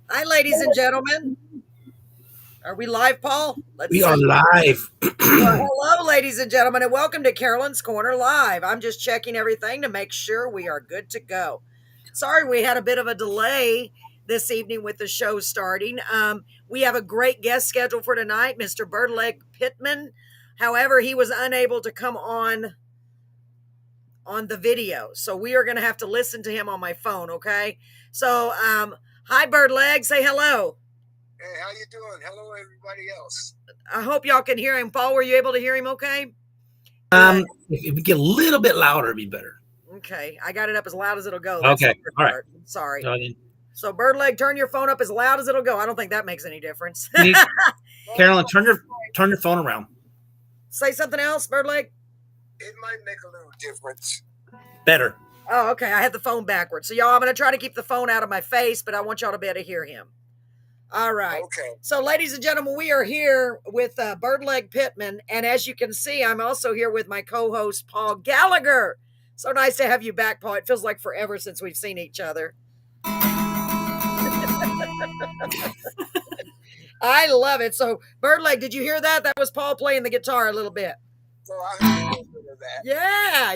Hi, ladies and gentlemen. Are we live, Paul? Let's We are see. live. Well, hello, ladies and gentlemen, and welcome to Carolyn's Corner Live. I'm just checking everything to make sure we are good to go. Sorry, we had a bit of a delay this evening with the show starting. We have a great guest scheduled for tonight, Mr. Birdlegg Pittman. However, he was unable to come on the video, so we are going to have to listen to him on my phone. Okay. So, hi, Birdlegg. Say hello. Hey, how you doing? Hello, everybody else. I hope y'all can hear him. Paul, were you able to hear him okay? Good. If we get a little bit louder, it'd be better. Okay. I got it up as loud as it'll go. That's Okay. All right. Sorry. So then, So, Birdlegg, turn your phone up as loud as it'll go. I don't think that makes any difference. Carolyn, turn your phone around. Say something else, Birdlegg. It might make a little difference. Better. Oh, okay. I had the phone backwards. So, y'all, I'm going to try to keep the phone out of my face, but I want y'all to be able to hear him. All right. Okay. So, ladies and gentlemen, we are here with Birdlegg Pittman. And as you can see, I'm also here with my co-host, Paul Gallagher. So nice to have you back, Paul. It feels like forever since we've seen each other. I love it. So, Birdlegg, did you hear that? That was Paul playing the guitar a little bit. So I heard a little bit of that.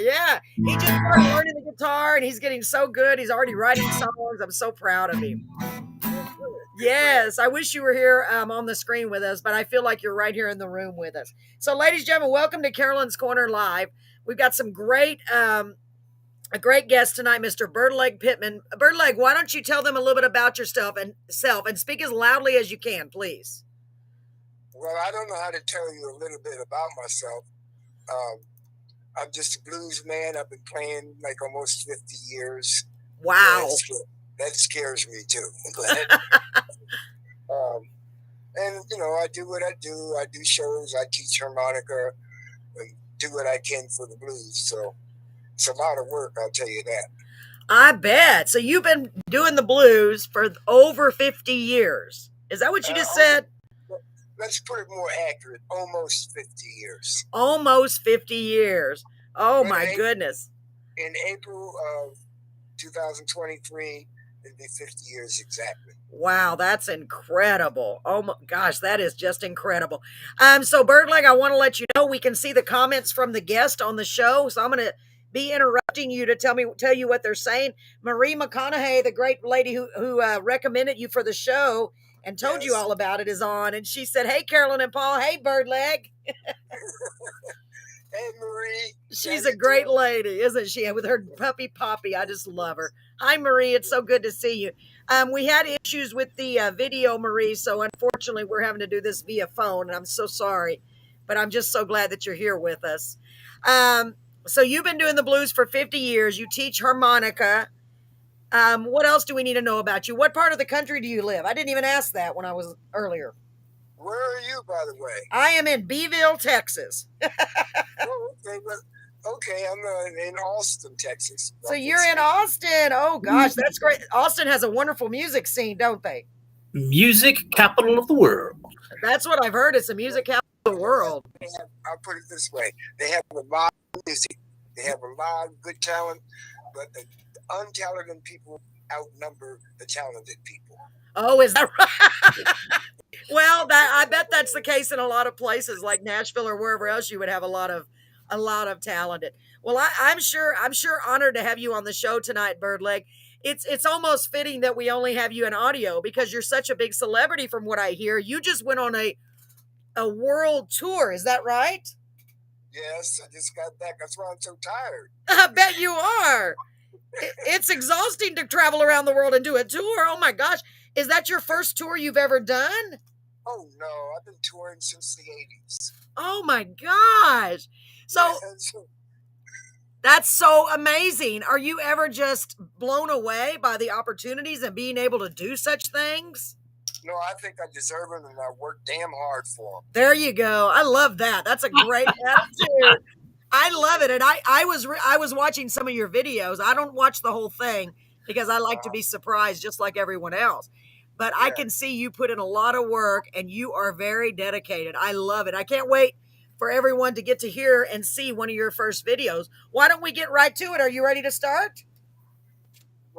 Yeah. He just started learning the guitar, and he's getting so good. He's already writing songs. I'm so proud of him. Yes, I wish you were here on the screen with us, but I feel like you're right here in the room with us. So, ladies and gentlemen, welcome to Carolyn's Corner Live. We've got some a great guest tonight, Mr. Birdlegg Pittman. Birdlegg, why don't you tell them a little bit about yourself and speak as loudly as you can, please. Well, I don't know how to tell you a little bit about myself. I'm just a blues man. I've been playing like almost 50 years. Wow. That scares me too. And, I do what I do. I do shows. I teach harmonica and do what I can for the blues. So it's a lot of work, I'll tell you that. I bet. So you've been doing the blues for over 50 years. Is that what you just said? Let's put it more accurate. Almost 50 years. Almost 50 years. Oh, my goodness. In April of 2023, it'll be 50 years exactly. Wow, that's incredible. Oh my gosh, that is just incredible. So Birdlegg, I want to let you know we can see the comments from the guest on the show. So I'm going to be interrupting you to tell you what they're saying. Marie McConaughey, the great lady who recommended you for the show and told you all about it, is on, and she said, "Hey, Carolyn and Paul. Hey, Birdlegg." Hey, Marie. She's a great lady, isn't she? With her puppy Poppy, I just love her. Hi, Marie. It's so good to see you. We had issues with the video, Marie, so unfortunately we're having to do this via phone, and I'm so sorry, but I'm just so glad that you're here with us. So you've been doing the blues for 50 years. You teach harmonica. What else do we need to know about you? What part of the country do you live? I didn't even ask that when I was earlier. Where are you, by the way? I am in Beeville, Texas. Oh, okay. Well, okay, I'm in Austin, Texas. So you're in Austin. Oh, gosh, that's great. Austin has a wonderful music scene, don't they? Music capital of the world. That's what I've heard. It's the music capital of the world. I'll put it this way. They have a lot of music. They have a lot of good talent, but the untalented people outnumber the talented people. Oh, is that right? Well, I bet that's the case in a lot of places like Nashville or wherever else you would have a lot of talented. Well, I'm sure honored to have you on the show tonight, Birdlegg. It's almost fitting that we only have you in audio because you're such a big celebrity from what I hear. You just went on a world tour, is that right? Yes, I just got back. That's why I'm so tired. I bet you are. It's exhausting to travel around the world and do a tour. Oh my gosh. Is that your first tour you've ever done? Oh no, I've been touring since the 80s. Oh my gosh. So that's so amazing. Are you ever just blown away by the opportunities and being able to do such things? No, I think I deserve it, and I work damn hard for them. There you go. I love that. That's a great attitude. I love it. And I was watching some of your videos. I don't watch the whole thing because I like to be surprised just like everyone else. But I can see you put in a lot of work and you are very dedicated. I love it. I can't wait for everyone to get to hear and see one of your first videos. Why don't we get right to it? Are you ready to start?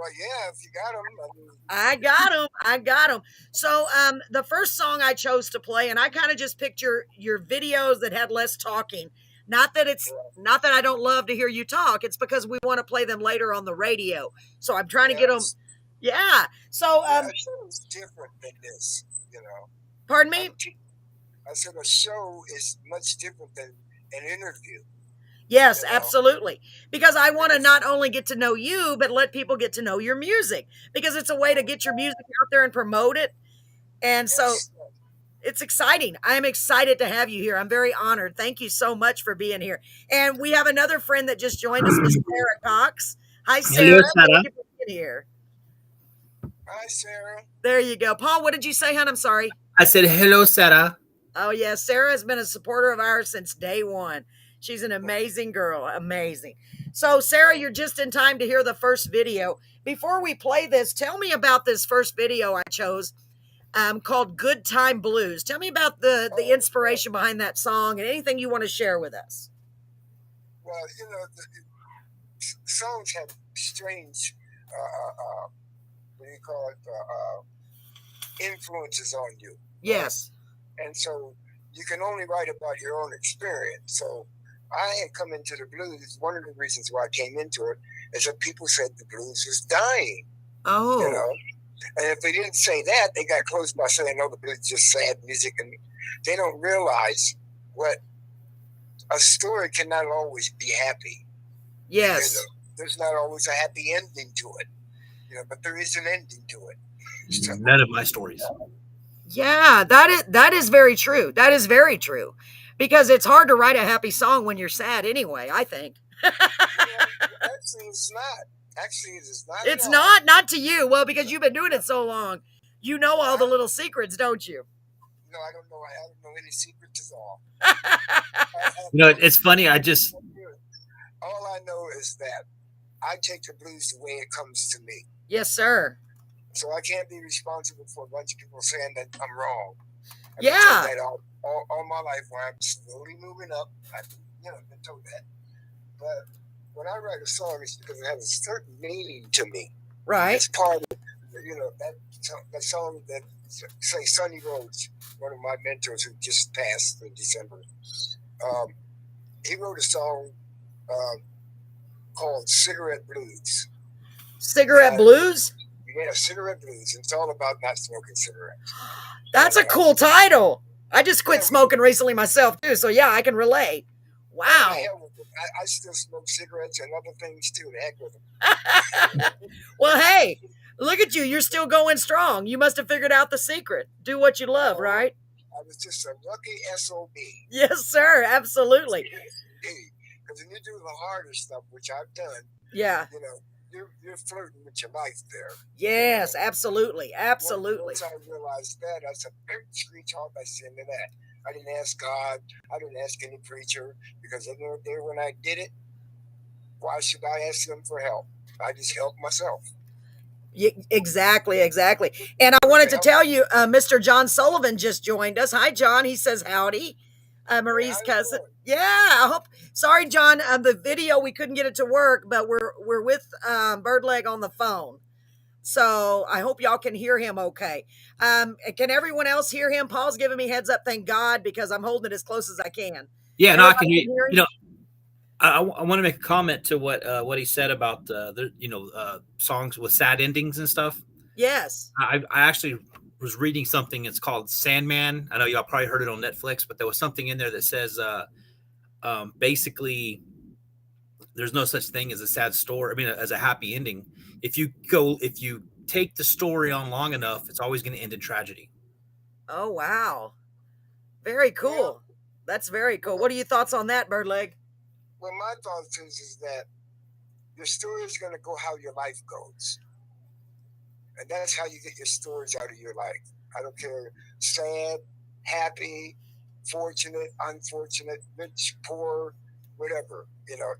Well, yeah, if you got them. I got them. So the first song I chose to play, and I kind of just picked your videos that had less talking. Not that I don't love to hear you talk. It's because we want to play them later on the radio. So I'm trying to get them. Yeah. So it's different than this, Pardon me? I said a show is much different than an interview. Yes, absolutely. Because I want to not only get to know you, but let people get to know your music, because it's a way to get your music out there and promote it. And so it's exciting. I'm excited to have you here. I'm very honored. Thank you so much for being here. And we have another friend that just joined us, Miss Sarah Cox. Hi, Sarah. Hello, Sarah. Thank you for being here. Hi, Sarah. There you go. Paul, what did you say, hon? I'm sorry. I said, hello, Sarah. Oh, yeah. Sarah has been a supporter of ours since day one. She's an amazing girl. Amazing. So, Sarah, you're just in time to hear the first video. Before we play this, tell me about this first video I chose called Good Time Blues. Tell me about the inspiration behind that song and anything you want to share with us. Well, the songs have strange, what do you call it, influences on you. Yes. And so you can only write about your own experience. So I had come into the blues. One of the reasons why I came into it is that people said the blues was dying. Oh. And if they didn't say that, they got close by saying, no, the blues is just sad music. And they don't realize what a story cannot always be happy. Yes. There's not always a happy ending to it. But there is an ending to it. So, none of my stories. Yeah, that is very true. That is very true. Because it's hard to write a happy song when you're sad anyway, I think. Actually, it's not. Actually, it is not. It's not to you. Well, because you've been doing it so long. You know all the little secrets, don't you? No, I don't know. I don't know any secrets at all. It's funny. All I know is that I take the blues the way it comes to me. Yes, sir. So I can't be responsible for a bunch of people saying that I'm wrong. I've Yeah. been told that all my life while I'm slowly moving up. I've been told that. But when I write a song, it's because it has a certain meaning to me. Right. It's part of, that song that, say, Sonny Rhodes, one of my mentors who just passed in December, he wrote a song called Cigarette Blues. Cigarette Blues? Yeah, Cigarette Blues. It's all about not smoking cigarettes. That's a cool title. I just quit smoking recently myself, too. So, yeah, I can relate. Wow. I still smoke cigarettes and other things, too. The heck with them. Well, hey, look at you. You're still going strong. You must have figured out the secret. Do what you love, right? I was just a lucky SOB. Yes, sir. Absolutely. Because when you do the harder stuff, which I've done, yeah, you're flirting with your life there. Yes, absolutely. Absolutely. Once I realized that, I said, screech off, I said to that. I didn't ask God. I didn't ask any preacher, because I knew there when I did it, why should I ask them for help? I just helped myself. Exactly. And I wanted to tell you, Mr. John Sullivan just joined us. Hi, John. He says howdy. Marie's cousin. Yeah, I hope. Sorry, John. The video, we couldn't get it to work, but we're with Birdlegg on the phone. So I hope y'all can hear him okay. Can everyone else hear him? Paul's giving me heads up, thank God, because I'm holding it as close as I can. Yeah, no, I can hear you. I want to make a comment to what he said about songs with sad endings and stuff. Yes. I actually was reading something. It's called Sandman. I know y'all probably heard it on Netflix, but there was something in there that says basically there's no such thing as a sad story. I mean, as a happy ending. If you take the story on long enough, it's always going to end in tragedy. Oh, wow. Very cool. Yeah. That's very cool. What are your thoughts on that, Birdlegg? Well, my thoughts is that your story is going to go how your life goes. And that's how you get your stories out of your life. I don't care, sad, happy, fortunate, unfortunate, rich, poor, whatever,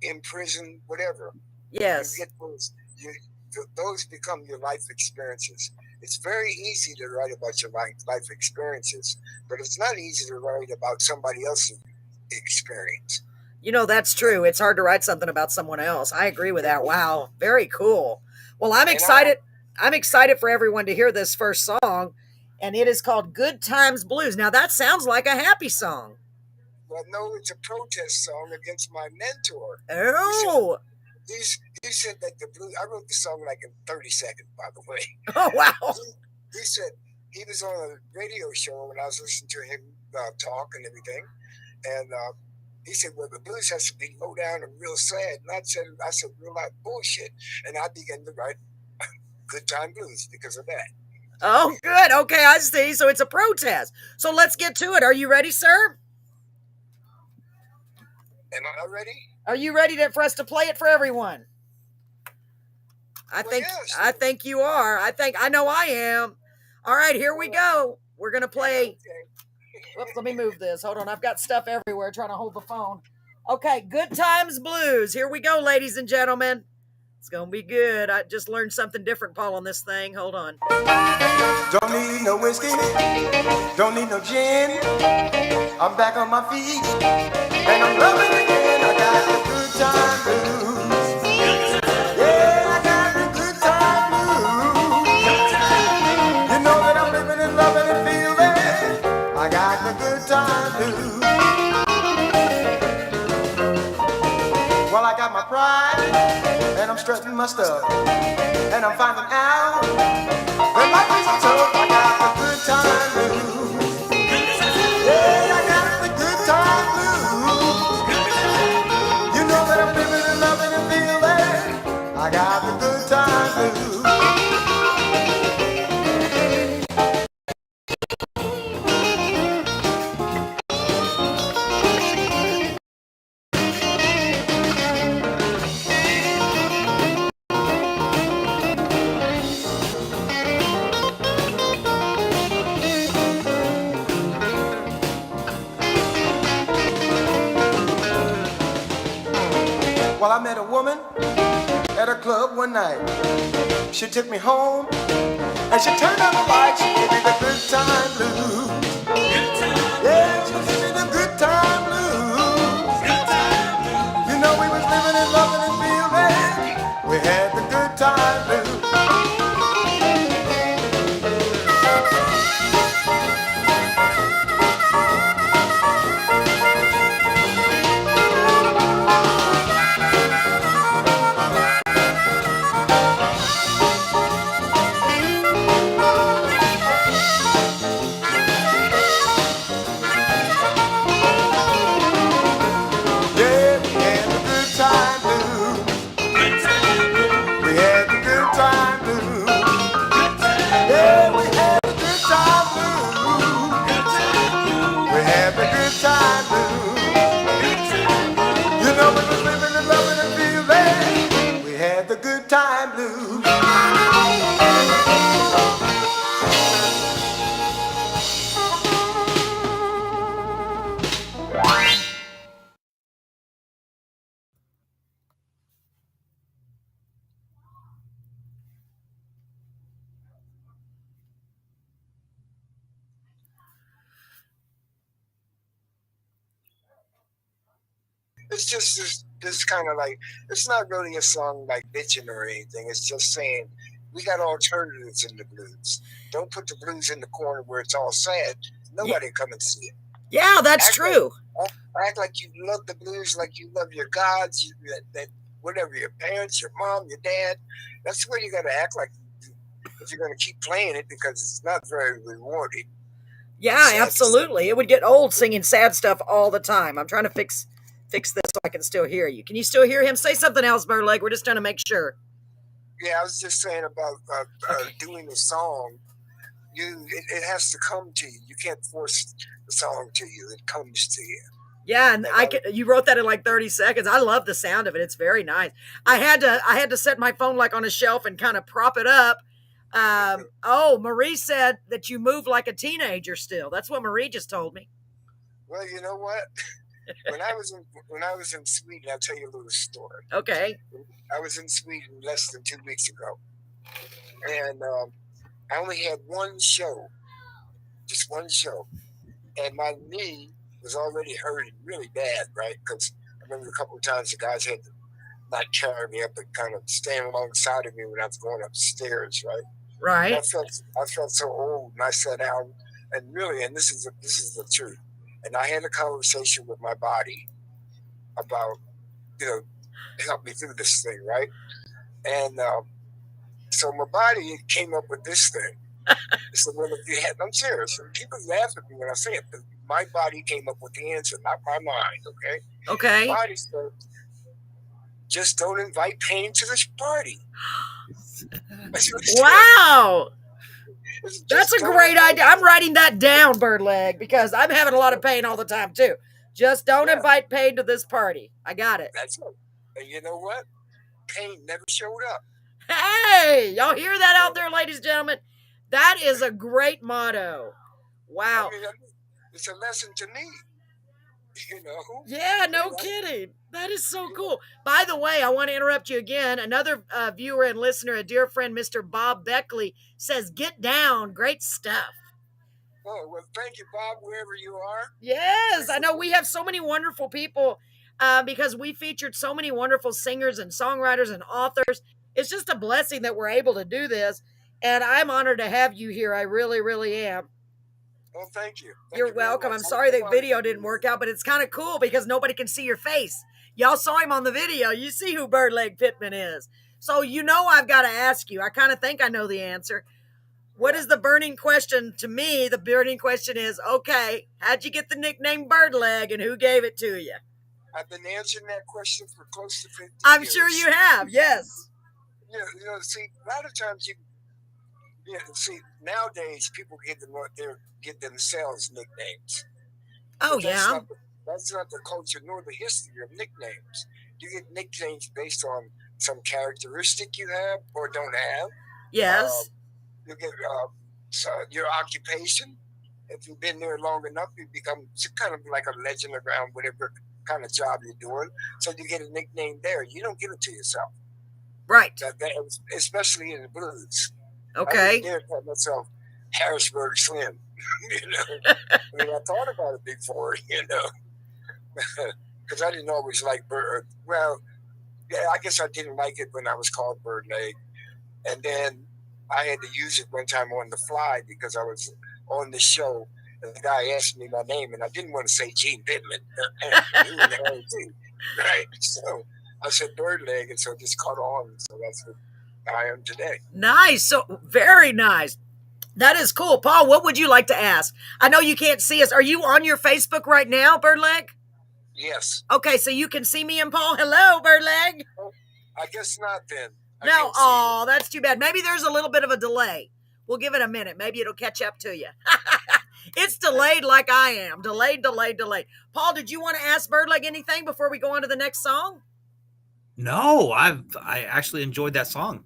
in prison, whatever. Yes. You get those become your life experiences. It's very easy to write about your life experiences, but it's not easy to write about somebody else's experience. That's true. It's hard to write something about someone else. I agree with that. Wow. Very cool. Well, I'm excited. I'm excited for everyone to hear this first song, and it is called "Good Times Blues." Now that sounds like a happy song. Well, no, it's a protest song against my mentor. Oh. He said that the blues. I wrote the song like in 30 seconds, by the way. Oh wow. He said he was on a radio show when I was listening to him talk and everything, and he said, "Well, the blues has to be low down and real sad." And I said, "Real life bullshit," and I began to write "Good Time Blues" because of that. Oh, good. Okay, I see. So it's a protest. So let's get to it. Are you ready, sir? Am I ready? Are you ready for us to play it for everyone? I think you are. I know I am. All right, here we go. We're gonna play. Okay. Whoops, let me move this. Hold on, I've got stuff everywhere trying to hold the phone. Okay, Good Times Blues. Here we go, ladies and gentlemen. It's gonna be good. I just learned something different, Paul, on this thing. Hold on. Don't need no whiskey, don't need no gin. I'm back on my feet, and I'm loving again. I got the good time blues. Yeah, I got the good time blues. You know that I'm living and loving and feeling. I got the good time blues. Well, I got my pride, and I'm strutting my stuff, and I'm finding out that life is tough. I got the good time blues. Yeah, I got the good time blues. You know that I'm living and loving and feeling. I got the good time blues. Well, I met a woman at a club one night. She took me home and she turned on the lights. She gave me the good time blues. Yeah, she gave me the good time blues. You know we was living and loving and feeling. We had the good time blues. Time blues. It's just this kind of like, it's not really a song like bitching or anything. It's just saying we got alternatives in the blues. Don't put the blues in the corner where it's all sad. Nobody come and see it. Yeah, that's true. Act like you love the blues, like you love your gods, that whatever, your parents, your mom, your dad. That's the way you got to act like if you're going to keep playing it, because it's not very rewarding. Yeah, absolutely. It would get old singing sad stuff all the time. I'm trying to fix this so I can still hear you. Can you still hear him? Say something else, Birdlegg. We're just trying to make sure. Yeah, I was just saying about doing the song. It has to come to you. You can't force the song to you. It comes to you. Yeah, and you wrote that in like 30 seconds. I love the sound of it. It's very nice. I had to set my phone like on a shelf and kind of prop it up. Marie said that you move like a teenager still. That's what Marie just told me. Well, you know what? When I was in Sweden, I'll tell you a little story. Okay. I was in Sweden less than 2 weeks ago, and I only had one show, just one show, and my knee was already hurting really bad, right? Because I remember a couple of times the guys had to not carry me up, but kind of stand alongside of me when I was going upstairs, right? Right. I felt so old, and I sat down, and really, and this is the truth. And I had a conversation with my body about, help me through this thing, right? And so my body came up with this thing. So I'm serious. People laugh at me when I say it, but my body came up with the answer, not my mind. Okay. Okay. My body said, just don't invite pain to this party. Wow. That's a great idea. I'm writing that down, Birdlegg, because I'm having a lot of pain all the time too. Just don't invite pain to this party. I got it. That's it. And you know what? Pain never showed up. Hey, y'all hear that out there, ladies and gentlemen? That is a great motto. Wow. I mean, it's a lesson to me. Yeah, no kidding. That is so cool. By the way, I want to interrupt you again. Another viewer and listener, a dear friend, Mr. Bob Beckley, says, "Get down. Great stuff." Oh, well, thank you, Bob, wherever you are. Yes, I know we have so many wonderful people because we featured so many wonderful singers and songwriters and authors. It's just a blessing that we're able to do this. And I'm honored to have you here. I really, really am. Oh, thank you. You're welcome. I'm sorry the video didn't work out, but it's kind of cool because nobody can see your face. Y'all saw him on the video. You see who Birdlegg Pittmann is. So I've got to ask you. I kind of think I know the answer. What is the burning question to me? The burning question is, okay, how'd you get the nickname Birdlegg and who gave it to you? I've been answering that question for close to 50 years. I'm sure you have, yes. Yeah, see, a lot of times nowadays people give themselves nicknames. Oh, yeah. That's not the culture nor the history of nicknames. You get nicknames based on some characteristic you have or don't have. Yes. You get your occupation. If you've been there long enough, you become kind of like a legend around whatever kind of job you're doing. So you get a nickname there. You don't give it to yourself. Right. Especially in the blues. Okay. I dare call myself Harrisburg Slim. I mean, I thought about it before, because I didn't always like Bird. Well, yeah, I guess I didn't like it when I was called Birdlegg. And then I had to use it one time on the fly because I was on the show and the guy asked me my name and I didn't want to say Gene Pittman. Right. So I said Birdlegg, and so it just caught on. So that's what I am today. Nice. So very nice. That is cool. Paul, what would you like to ask? I know you can't see us. Are you on your Facebook right now, Birdlegg? Yes. Okay, so you can see me and Paul. Hello, Birdlegg. Oh, I guess not then. No, oh, that's too bad. Maybe there's a little bit of a delay. We'll give it a minute. Maybe it'll catch up to you. It's delayed like I am. Delayed. Paul, did you want to ask Birdlegg anything before we go on to the next song? No, I actually enjoyed that song.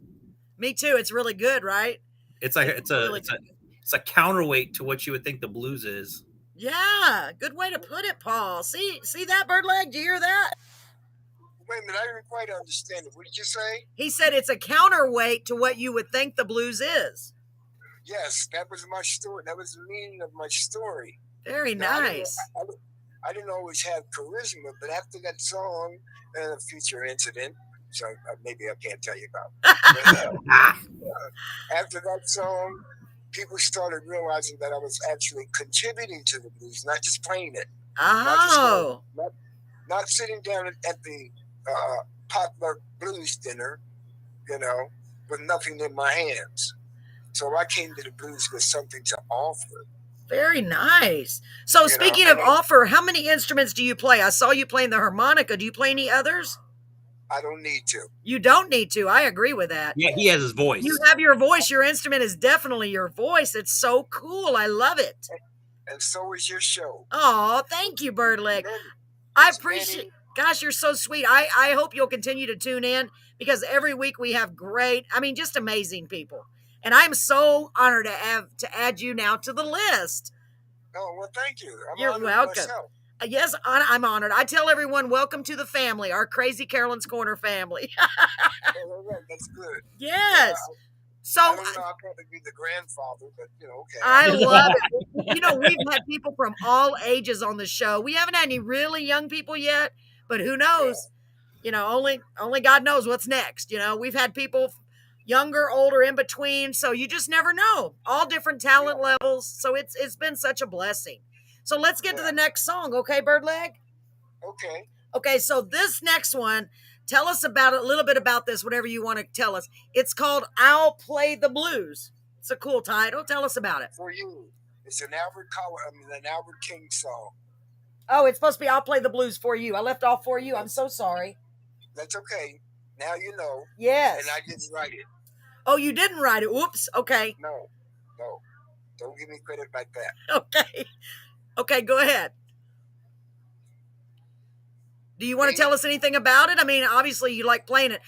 Me too. It's really good, right? It's a counterweight to what you would think the blues is. Yeah, good way to put it, Paul. See that, Birdlegg? Do you hear that? Wait a minute, I didn't quite understand it. What did you say? He said it's a counterweight to what you would think the blues is. Yes, that was my story. That was the meaning of my story. Very nice. I didn't always have charisma, but after that song and a future incident, so maybe I can't tell you about. After that song, people started realizing that I was actually contributing to the blues, not just playing it. Oh. Not sitting down at the potluck blues dinner, with nothing in my hands. So I came to the blues with something to offer. Very nice. So speaking of offer, how many instruments do you play? I saw you playing the harmonica. Do you play any others? I don't need to. You don't need to. I agree with that. Yeah, he has his voice. You have your voice. Your instrument is definitely your voice. It's so cool. I love it. And so is your show. Oh, thank you, Birdlegg. I appreciate. Gosh, you're so sweet. I hope you'll continue to tune in because every week we have just amazing people. And I'm so honored to add you now to the list. Oh, well, thank you. You're welcome. Yes, I'm honored. I tell everyone, welcome to the family, our Crazy Carolyn's Corner family. That's good. Yes. So I don't know, I'll probably be the grandfather, but okay. I love it. We've had people from all ages on the show. We haven't had any really young people yet, but who knows? only God knows what's next. We've had people younger, older, in between, so you just never know. All different talent levels. So it's been such a blessing. So let's get to the next song, okay, Birdlegg? Okay. Okay, so this next one, tell us about a little bit about this, whatever you want to tell us. It's called I'll Play the Blues. It's a cool title. Tell us about it. For you. It's an Albert King song. Oh, it's supposed to be I'll Play the Blues for you. I left off for you. I'm so sorry. That's okay. Now you know. Yes. And I didn't write it. Oh, you didn't write it. Whoops. Okay. No. Don't give me credit like that. Okay, go ahead. Do you want to tell us anything about it? I mean, obviously you like playing it.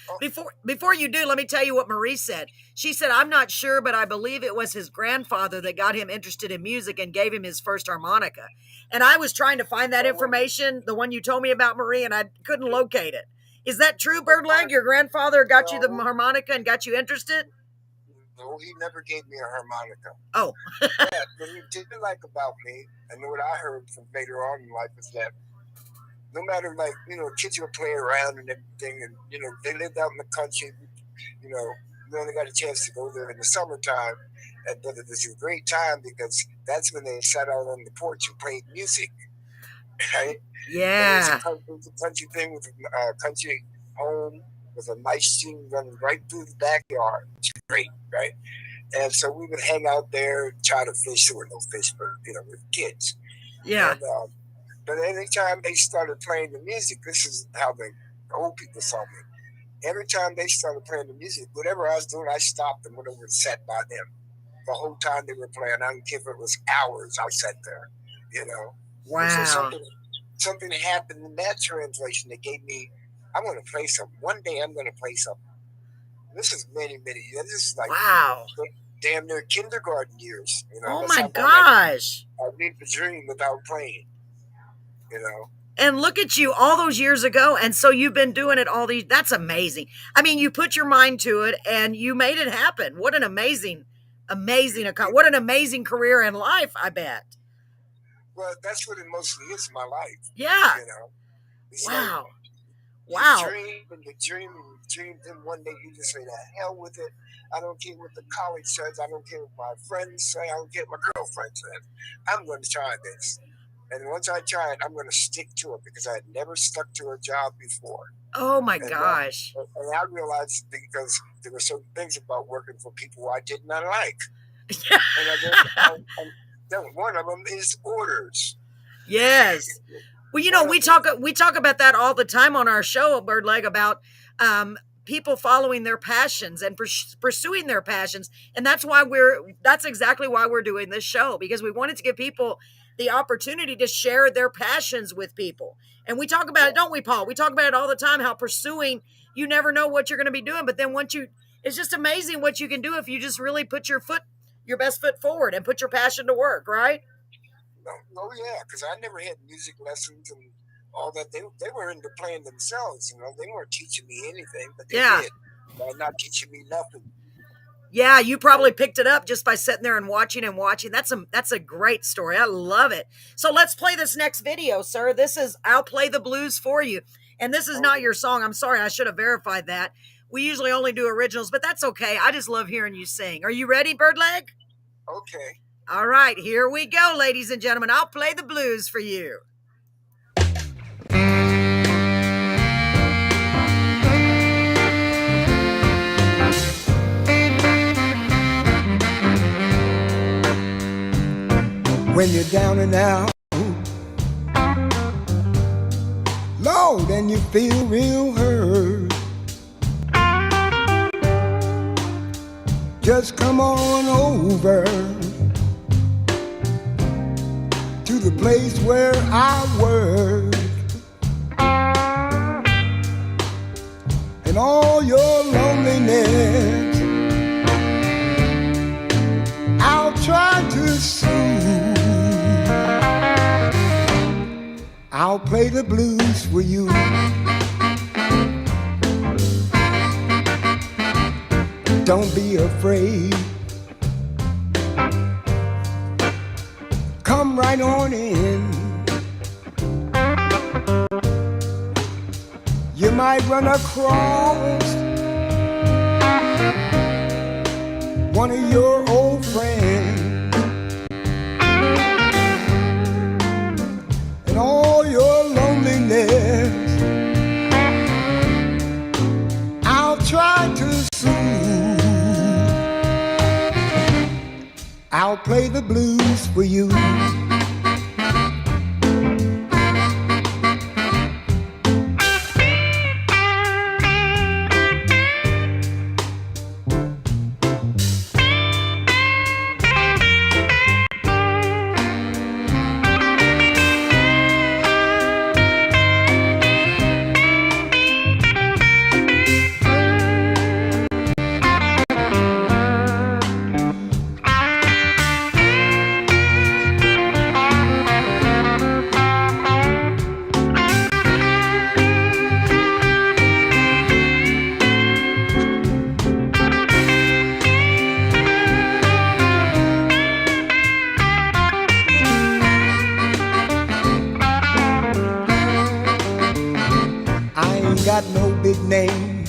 Before you do, let me tell you what Marie said. She said, I'm not sure, but I believe it was his grandfather that got him interested in music and gave him his first harmonica. And I was trying to find that information, the one you told me about, Marie, and I couldn't locate it. Is that true, Birdlegg? Your grandfather got you the harmonica and got you interested? No, he never gave me a harmonica. Oh. Yeah, what he didn't like about me, and what I heard from later on in life is that no matter, kids would play around and everything, and, they lived out in the country, we only got a chance to go there in the summertime, but it was a great time because that's when they sat out on the porch and played music, right? Yeah. It was a country thing with a country home with a nice stream running right through the backyard. It's great, right? And so we would hang out there, try to fish. There were no fish, but, with kids. Yeah. And, but anytime they started playing the music, this is how the old people saw me. Every time they started playing the music, whatever I was doing, I stopped and went over and sat by them. The whole time they were playing, I don't care if it was hours, I sat there, Wow. So something happened in that translation that gave me, I want to play something. One day I'm going to play something. This is many, many years. This is like damn near kindergarten years. Oh my gosh. I lived the dream without playing. And look at you all those years ago. And so you've been doing it that's amazing. I mean, you put your mind to it and you made it happen. What an amazing career and life, I bet. Well, that's what it mostly is, my life. Yeah. Wow. Wow. You dream, then one day you just say, the hell with it. I don't care what the college says. I don't care what my friends say. I don't care what my girlfriend says. I'm going to try this. And once I try it, I'm going to stick to it because I had never stuck to a job before. Oh, my gosh. And I realized because there were certain things about working for people who I did not like. And one of them is orders. Yes. Well, we talk about that all the time on our show, Birdlegg, about people following their passions and pursuing their passions. And that's exactly why we're doing this show, because we wanted to give people the opportunity to share their passions with people. And we talk about it, don't we, Paul? We talk about it all the time, how pursuing, you never know what you're going to be doing. But then it's just amazing what you can do if you just really put your best foot forward and put your passion to work, right? Oh, yeah, because I never had music lessons and all that. They were into playing themselves, They weren't teaching me anything, but they did. By not teaching me nothing. Yeah, you probably picked it up just by sitting there and watching. That's a great story. I love it. So let's play this next video, sir. This is I'll Play the Blues for You. And this is not your song. I'm sorry, I should have verified that. We usually only do originals, but that's okay. I just love hearing you sing. Are you ready, Birdlegg? Okay. All right, here we go, ladies and gentlemen. I'll play the blues for you. When you're down and out, Lord, and you feel real hurt, just come on over to the place where I work, and all your loneliness I'll try to soothe. I'll play the blues for you. Don't be afraid. Come right on in. You might run across one of your old friends, and all your loneliness I'll try to soothe. I'll play the blues for you. Got no big name,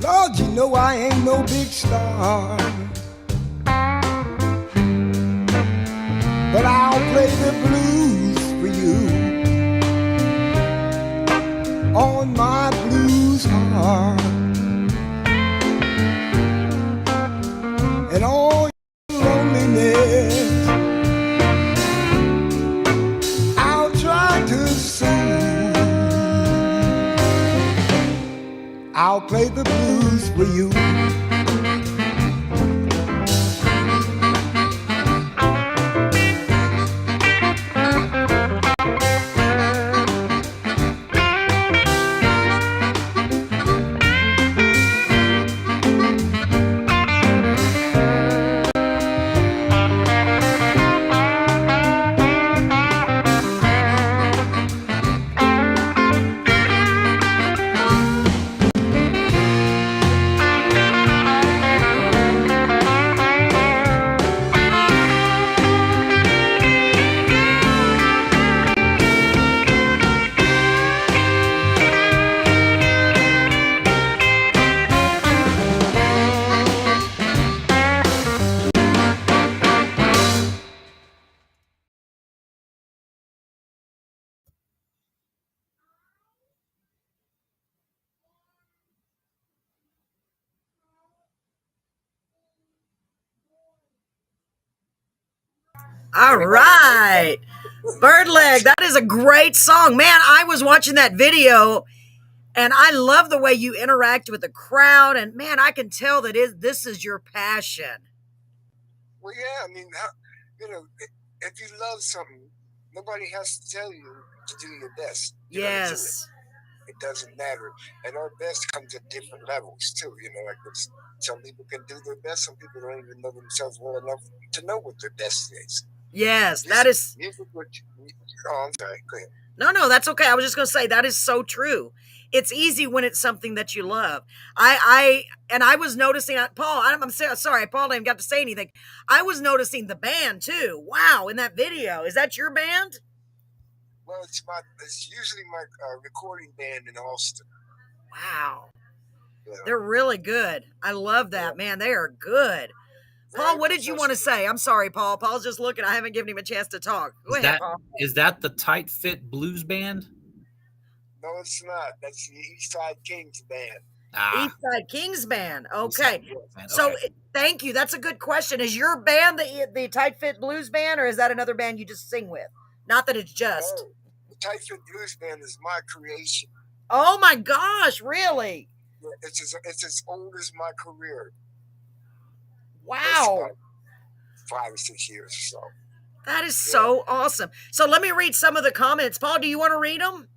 Lord, you know I ain't no big star, but I'll play the blues for you on my blues harp, and all your loneliness I'll try to soothe. I'll play the blues for you. All right. Birdlegg, that is a great song. Man, I was watching that video and I love the way you interact with the crowd. And man, I can tell that this is your passion. Well, yeah, I mean, if you love something, nobody has to tell you to do your best. Yes. It doesn't matter. And our best comes at different levels, too. Like some people can do their best. Some people don't even know themselves well enough to know what their best is. Yes, that is. Oh, I'm sorry. Go ahead. No, that's okay. I was just going to say that is so true. It's easy when it's something that you love. I was noticing, Paul, I'm sorry, Paul didn't got to say anything. I was noticing the band too. Wow, in that video. Is that your band? Well, it's usually my recording band in Austin. Wow. Yeah. They're really good. I love that, man. They are good. Paul, what did you want to say? I'm sorry, Paul. Paul's just looking. I haven't given him a chance to talk. Go ahead, Paul. Is that the Tight Fit Blues Band? No, it's not. That's the Eastside Kings Band. Eastside Kings Band. Okay. So thank you. That's a good question. Is your band the Tight Fit Blues Band, or is that another band you just sing with? Not that it's just. No, the Tight Fit Blues Band is my creation. Oh my gosh, really? Yeah, it's as old as my career. Wow. 5 or 6 years or so. That is so awesome. So let me read some of the comments. Paul, do you want to read them?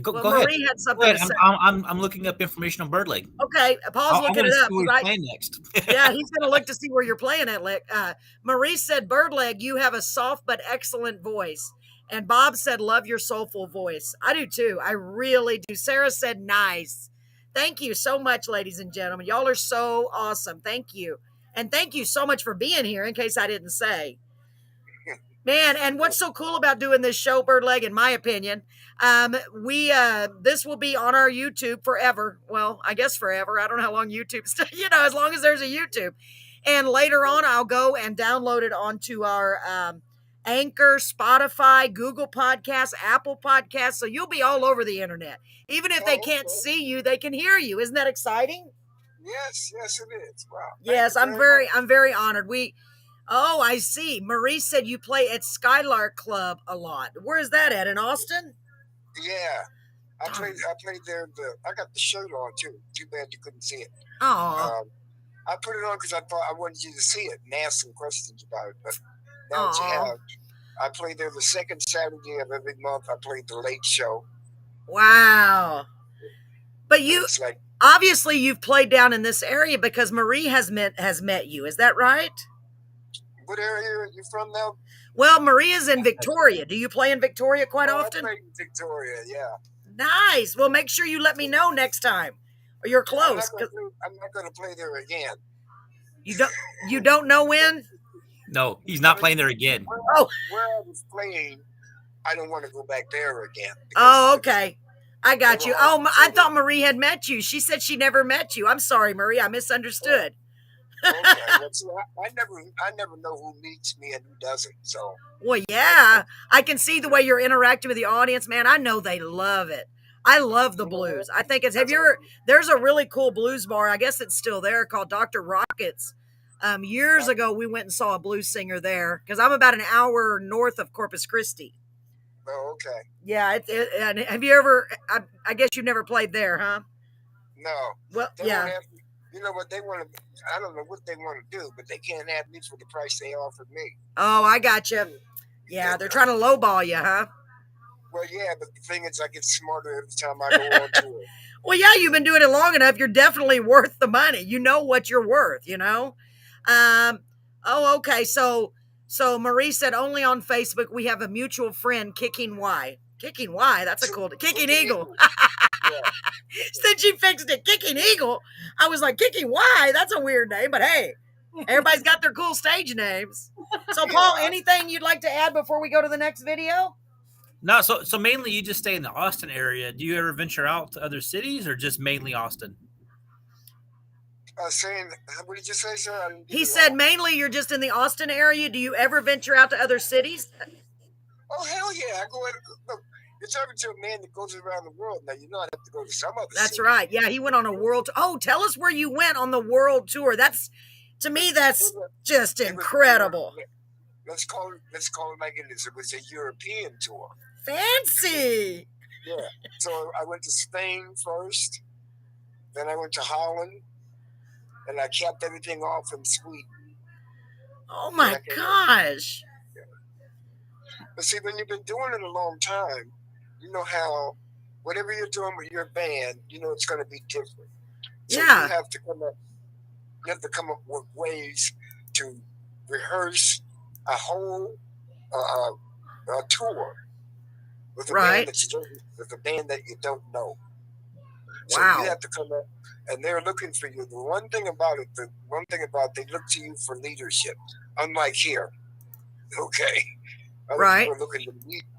Go ahead. Marie had something to say. I'm looking up information on Birdlegg. Okay, Paul's looking it up. See where playing next. Yeah, he's going to look to see where you're playing at. Marie said, Birdlegg, you have a soft but excellent voice. And Bob said, love your soulful voice. I do too. I really do. Sarah said, nice. Thank you so much, ladies and gentlemen. Y'all are so awesome. Thank you. And thank you so much for being here, in case I didn't say. Man, and what's so cool about doing this show, Birdlegg, in my opinion, we this will be on our YouTube forever. Well, I guess forever. I don't know how long YouTube's, as long as there's a YouTube. And later on, I'll go and download it onto our Anchor, Spotify, Google Podcasts, Apple Podcasts. So you'll be all over the internet. Even if they can't see you, they can hear you. Isn't that exciting? Yes, it is. Wow. Yes, I'm very honored. Oh, I see. Marie said you play at Skylark Club a lot. Where is that at? In Austin? Yeah. I played there. I got the shirt on too. Too bad you couldn't see it. Oh. I put it on because I thought I wanted you to see it and ask some questions about it. But now that you have, I play there the second Saturday of every month. I played the late show. Wow. But obviously you've played down in this area because Marie has met you. Is that right? What area are you from now? Well, Maria's in Victoria. Do you play in Victoria quite often? I play in Victoria, yeah. Nice. Well, make sure you let me know next time. Or you're close. I'm not going to play there again. You don't know when? No, he's not playing there again. Where I was playing, I don't want to go back there again. Oh, okay. I got you. Oh, I thought Marie had met you. She said she never met you. I'm sorry, Marie. I misunderstood. Okay. Well, see, I never know who meets me and who doesn't. So. Well, yeah, I can see the way you're interacting with the audience, man. I know they love it. I love the blues. I think there's a really cool blues bar. I guess it's still there called Dr. Rockets. Years ago, we went and saw a blues singer there because I'm about an hour north of Corpus Christi. Oh, okay. Yeah. And have you ever, I guess you've never played there, huh? No. Well, yeah. You know what they want to? I don't know what they want to do, but they can't have me for the price they offered me. Oh, I got you. Yeah, they're trying to lowball you, huh? Well, yeah, but the thing is, I get smarter every time I go on tour. Well, yeah, you've been doing it long enough. You're definitely worth the money. You know what you're worth. Oh, okay. So Marie said only on Facebook we have a mutual friend, Kicking Y. Kicking Y. That's a cool. Kicking Eagle. Yeah. Since she fixed it, Kicking Eagle. I was like, Kicking Y, that's a weird name, but hey, everybody's got their cool stage names. So, Paul, anything you'd like to add before we go to the next video? No, so mainly you just stay in the Austin area. Do you ever venture out to other cities or just mainly Austin? What did you say, sir? He said mainly you're just in the Austin area. Do you ever venture out to other cities? Oh, hell yeah. I go look. You're talking to a man that goes around the world. Now, you know I have to go to some other That's city. right. Yeah, he went on a world. Oh, tell us where you went on the world tour. To me, that's just incredible. Let's call it like it is. It was a European tour. Fancy. Yeah. So I went to Spain first. Then I went to Holland. And I capped everything off in Sweden. Oh, my gosh. But see, when you've been doing it a long time, you know how whatever you're doing with your band, you know it's going to be different. So yeah. You have to come up with ways to rehearse a whole tour with a band that you don't know. So wow. You have to come up, and they're looking for you. The one thing about it, they look to you for leadership, unlike here. Okay. Right. People are looking to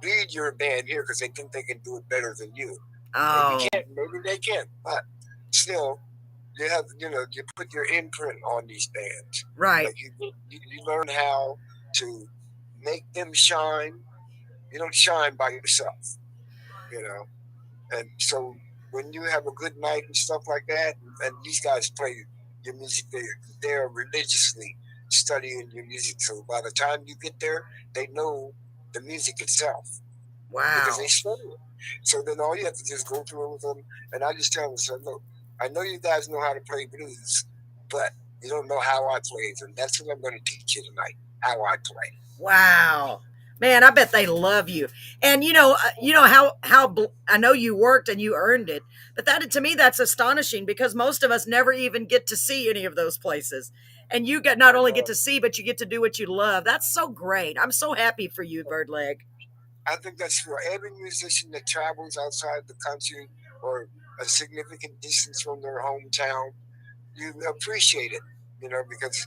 lead your band here because they think they can do it better than you. Oh. Maybe they can't, but still, you have you put your imprint on these bands. Right. Like you learn how to make them shine. You don't shine by yourself, And so when you have a good night and stuff like that, and these guys play your music, they're religiously studying your music. So by the time you get there, they know the music itself. Wow. Because they study it. So then all you have to do is go through it with them. And I just tell them, look, I know you guys know how to play blues, but you don't know how I play it. And that's what I'm going to teach you tonight, how I play. Wow. Man, I bet they love you. And you know how I know you worked and you earned it, but to me, that's astonishing because most of us never even get to see any of those places. And you not only get to see, but you get to do what you love. That's so great. I'm so happy for you, Birdlegg. I think that's for every musician that travels outside the country or a significant distance from their hometown. You appreciate it, because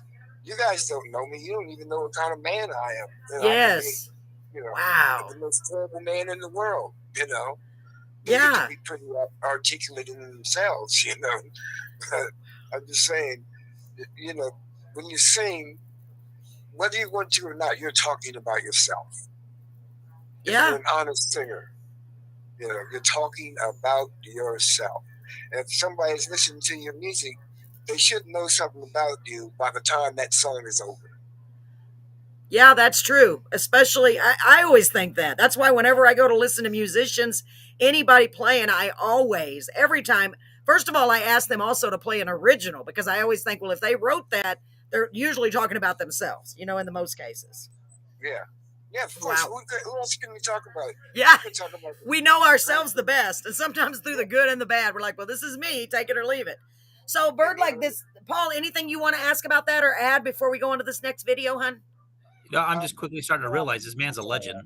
You guys don't know me. You don't even know what kind of man I am. Yes. Wow. The most terrible man in the world. They Yeah. get to be pretty articulate in themselves. I'm just saying, when you sing, whether you want to or not, you're talking about yourself. If you're an honest singer, you're talking about yourself. And if somebody's listening to your music, they should know something about you by the time that song is over. Yeah, that's true. Especially, I always think that. That's why whenever I go to listen to musicians, anybody playing, every time, first of all, I ask them also to play an original because I always think, well, if they wrote that, they're usually talking about themselves, in the most cases. Yeah. Yeah, of course. Wow. Who else can we talk about? Yeah. We know ourselves the best. And sometimes through the good and the bad, we're like, well, this is me. Take it or leave it. So, Birdlegg, Paul, anything you want to ask about that or add before we go into this next video, hon? I'm just quickly starting to realize this man's a legend.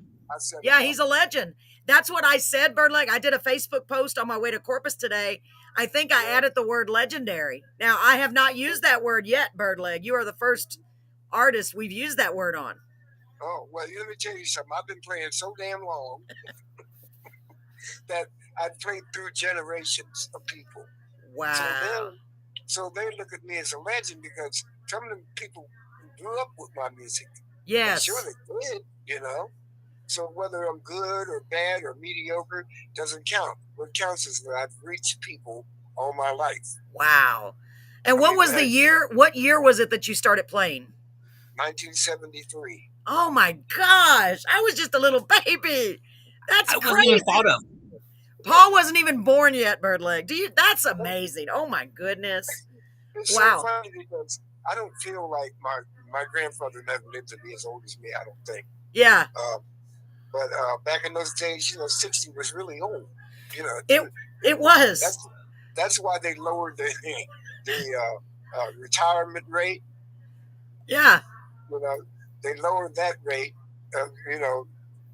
Yeah, he's a legend. That's what I said, Birdlegg. I did a Facebook post on my way to Corpus today. I think I added the word legendary. Now, I have not used that word yet, Birdlegg. You are the first artist we've used that word on. Oh, well, let me tell you something. I've been playing so damn long that I've played through generations of people. Wow. So they look at me as a legend because some of them people grew up with my music. Yes. I'm sure they did, So whether I'm good or bad or mediocre doesn't count. What counts is that I've reached people all my life. Wow. And what was the year? What year was it that you started playing? 1973. Oh my gosh. I was just a little baby. That's crazy. I wasn't even thought of. Paul wasn't even born yet, Birdlegg. That's amazing. Oh my goodness. It's wow. So funny because I don't feel like my grandfather never lived to be as old as me, I don't think. Yeah. But back in those days, 60 was really old. It was. That's why they lowered the retirement rate. Yeah. They lowered that rate,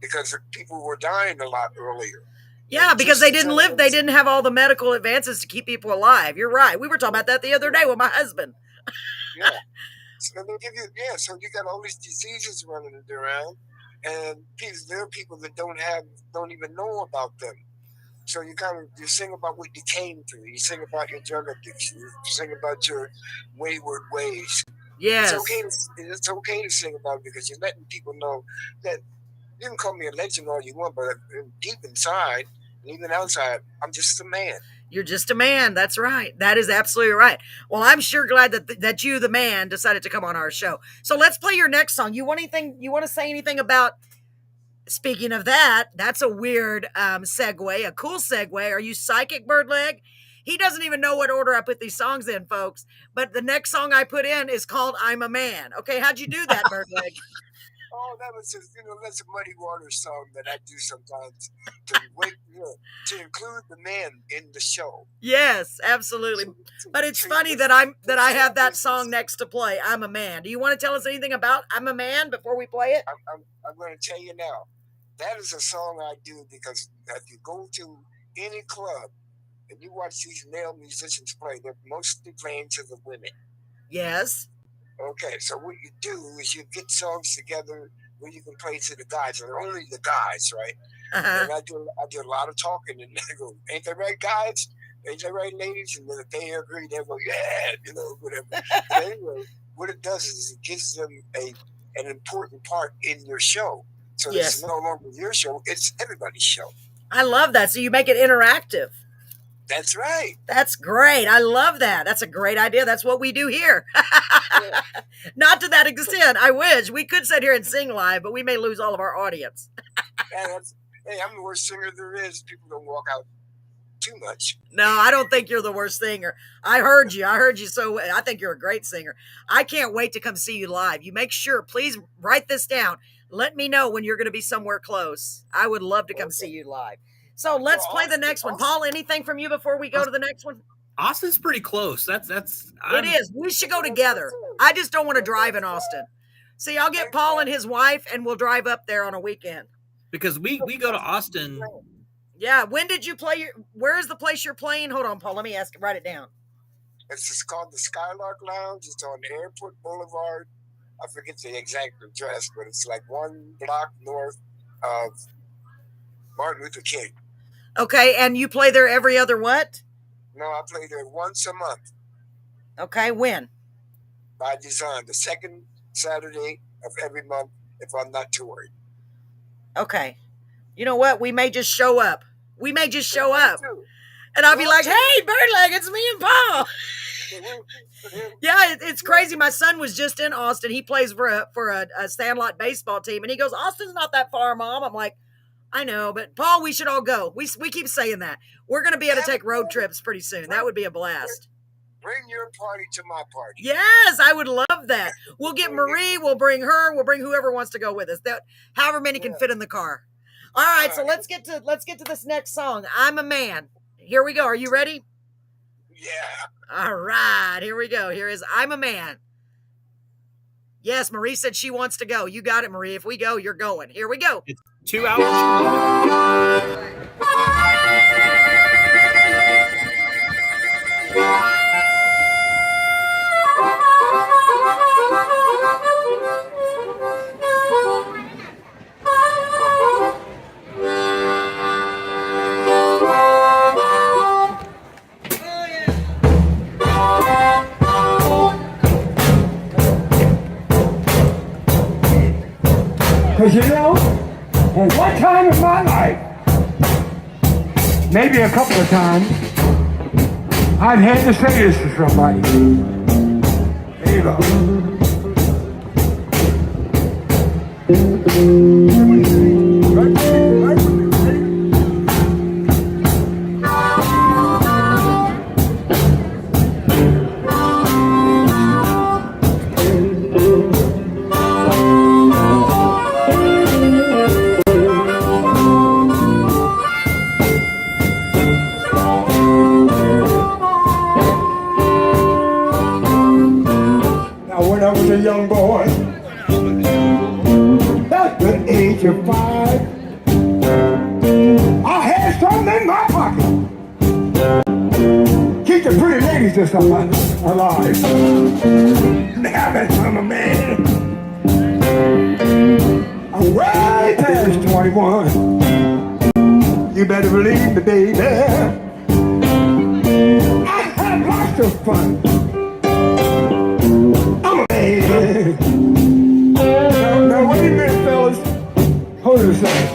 because people were dying a lot earlier. Yeah, because they didn't live. They didn't have all the medical advances to keep people alive. You're right. We were talking about that the other day with my husband. Yeah. So they give you, so you got all these diseases running around, and there are people that don't even know about them. So you sing about what you came through. You sing about your drug addiction. You sing about your wayward ways. Yes. It's okay to sing about it because you're letting people know that you can call me a legend all you want, but deep inside, and even outside, I'm just a man. You're just a man. That's right. That is absolutely right. Well, I'm sure glad that you, the man, decided to come on our show. So let's play your next song. You want to say anything about, speaking of that, that's a weird segue, a cool segue. Are you psychic, Birdlegg? He doesn't even know what order I put these songs in, folks. But the next song I put in is called I'm a Man. Okay, how'd you do that, Birdlegg? Oh, that was just, that's a Muddy Waters song that I do sometimes to include the men in the show. Yes, absolutely. But it's funny that I have that song next to play. I'm a Man. Do you want to tell us anything about I'm a Man before we play it? I'm going to tell you now. That is a song I do because if you go to any club and you watch these male musicians play, they're mostly playing to the women. Yes. Okay, so what you do is you get songs together where you can play to the guys, or only the guys, right? Uh-huh. And I do a lot of talking, and I go, "Ain't that right, guys? Ain't that right, ladies?" And then if they agree, they go, "Yeah," whatever. But anyway, what it does is it gives them an important part in your show. So yes. It's no longer your show; it's everybody's show. I love that. So you make it interactive. That's right. That's great. I love that. That's a great idea. That's what we do here. Yeah. Not to that extent. I wish we could sit here and sing live, but we may lose all of our audience. Hey, I'm the worst singer there is. People don't walk out too much. No, I don't think you're the worst singer. I heard you. So I think you're a great singer. I can't wait to come see you live. You make sure, please write this down. Let me know when you're going to be somewhere close. I would love to come see you live. So let's play the next one. Paul, anything from you before we go to the next one? Austin's pretty close. It is. We should go together. I just don't want to drive in Austin. See, I'll get Paul and his wife, and we'll drive up there on a weekend. Because we go to Austin. Yeah. When did you play where is the place you're playing? Hold on, Paul. Let me write it down. It's just called the Skylark Lounge. It's on Airport Boulevard I forget the exact address, but it's like 1 block north of Martin Luther King. Okay, and you play there every other what? No, I play there once a month. Okay, when? By design, the second Saturday of every month if I'm not touring. Okay. You know what? We may just show up. We may just show up. And I'll be like, hey, Birdlegg, it's me and Paul. Yeah, it's crazy. My son was just in Austin. He plays for a Sandlot baseball team. And he goes, Austin's not that far, Mom. I'm like, I know, but Paul, we should all go. We keep saying that. We're going to be able to take road trips pretty soon. That would be a blast. Bring your party to my party. Yes, I would love that. We'll get Marie. We'll bring her. We'll bring whoever wants to go with us. However many can fit in the car. All right, so let's get to this next song. I'm a Man. Here we go. Are you ready? Yeah. All right, here we go. Here is I'm a Man. Yes, Marie said she wants to go. You got it, Marie. If we go, you're going. Here we go. It's 2 hours. Because you know, at one time in my life, maybe a couple of times, I've had to say this to somebody. There you go. When I was a young boy, at the age of 5, I had something in my pocket. Keep the pretty ladies just alive. Now that I'm a man, I'm way past 21. You better believe me, baby, I had lots of fun. Now wait a minute, fellas. Hold it a second.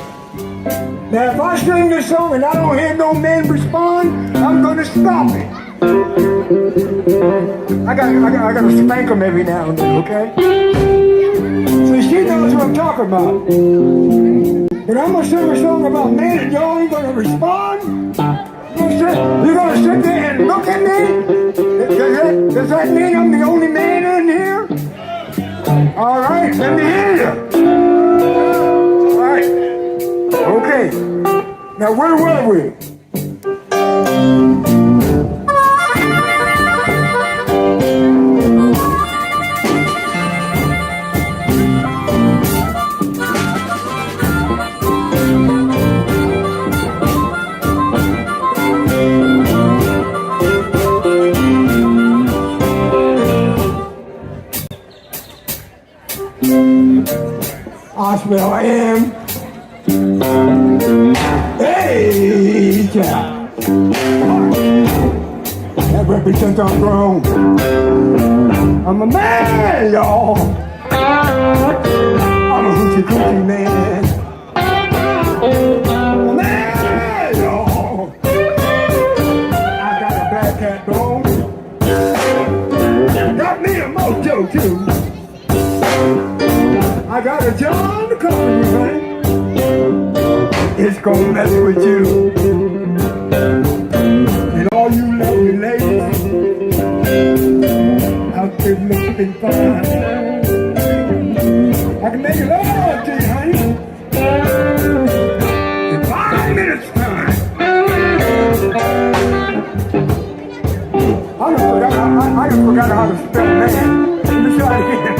Now if I sing this song and I don't hear no men respond, I'm gonna stop it. I gotta spank them every now and then, okay? So she knows what I'm talking about. But I'm gonna sing a song about men and y'all ain't gonna respond? You're gonna sit there and look at me? Does that mean I'm the only man in here? All right, let me hear you. All right. Okay. Now, where were we? I smell I am. Hey, child. That represents I'm grown. I'm a man, y'all. I'm a hoochie coochie man. I'm a man, y'all. I got a black cat bone. Got me a mojo too. I got a John to cover you, man. It's gonna mess with you. And all you lovely ladies out there looking fine. I can make love to you, honey, in 5 minutes time. I just forgot how to spell man. Let me try it again.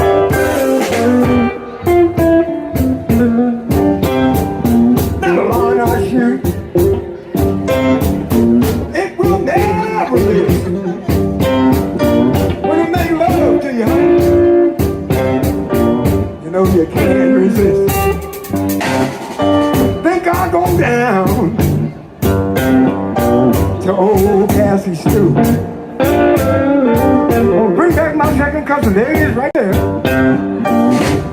It will never leave. When you make love to you, honey, know you can't resist. Think I'll go down to old Cassie Stew. Bring back my second cousin. There he is right there.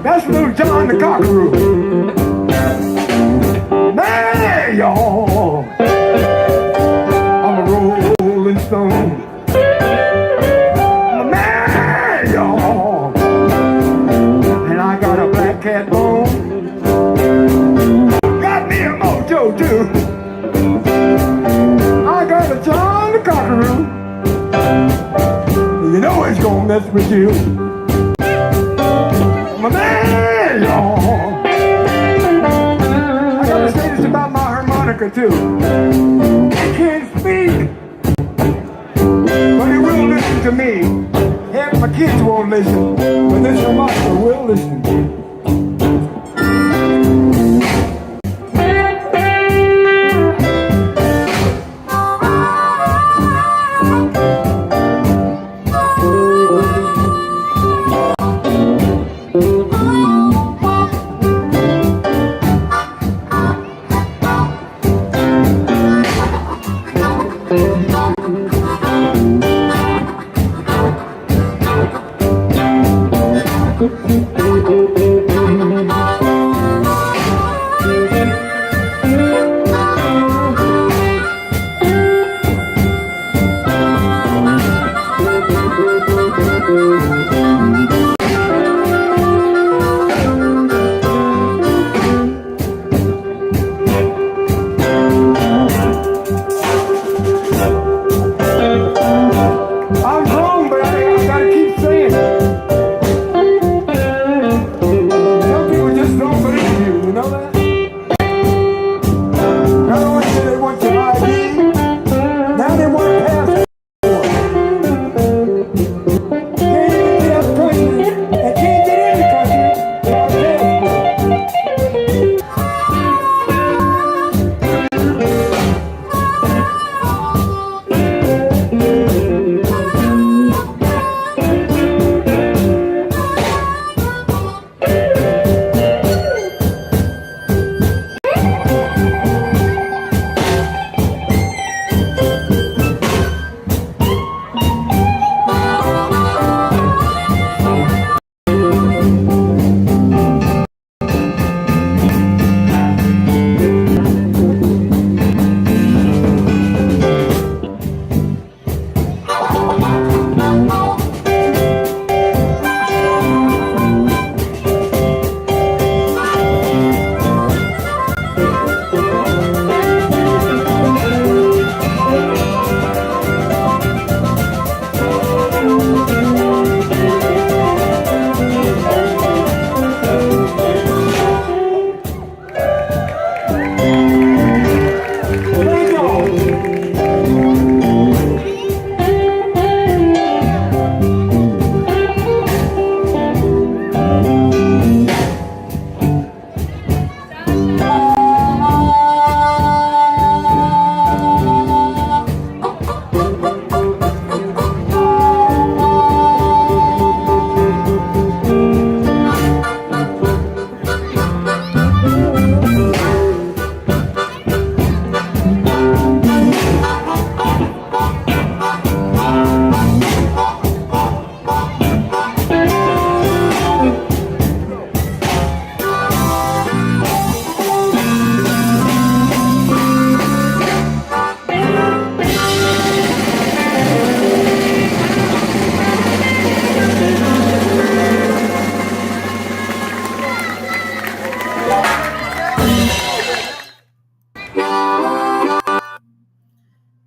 That's little John the Cockaroo. Man, y'all, I'm a rolling stone. Man, y'all, and I got a black cat bone. Got me a mojo too. I got a John the Cockaroo. You know it's gonna mess with you. My man, y'all. I gotta say this about my harmonica too. I can't speak, but he will listen to me. Half my kids won't listen, but this harmonica will listen.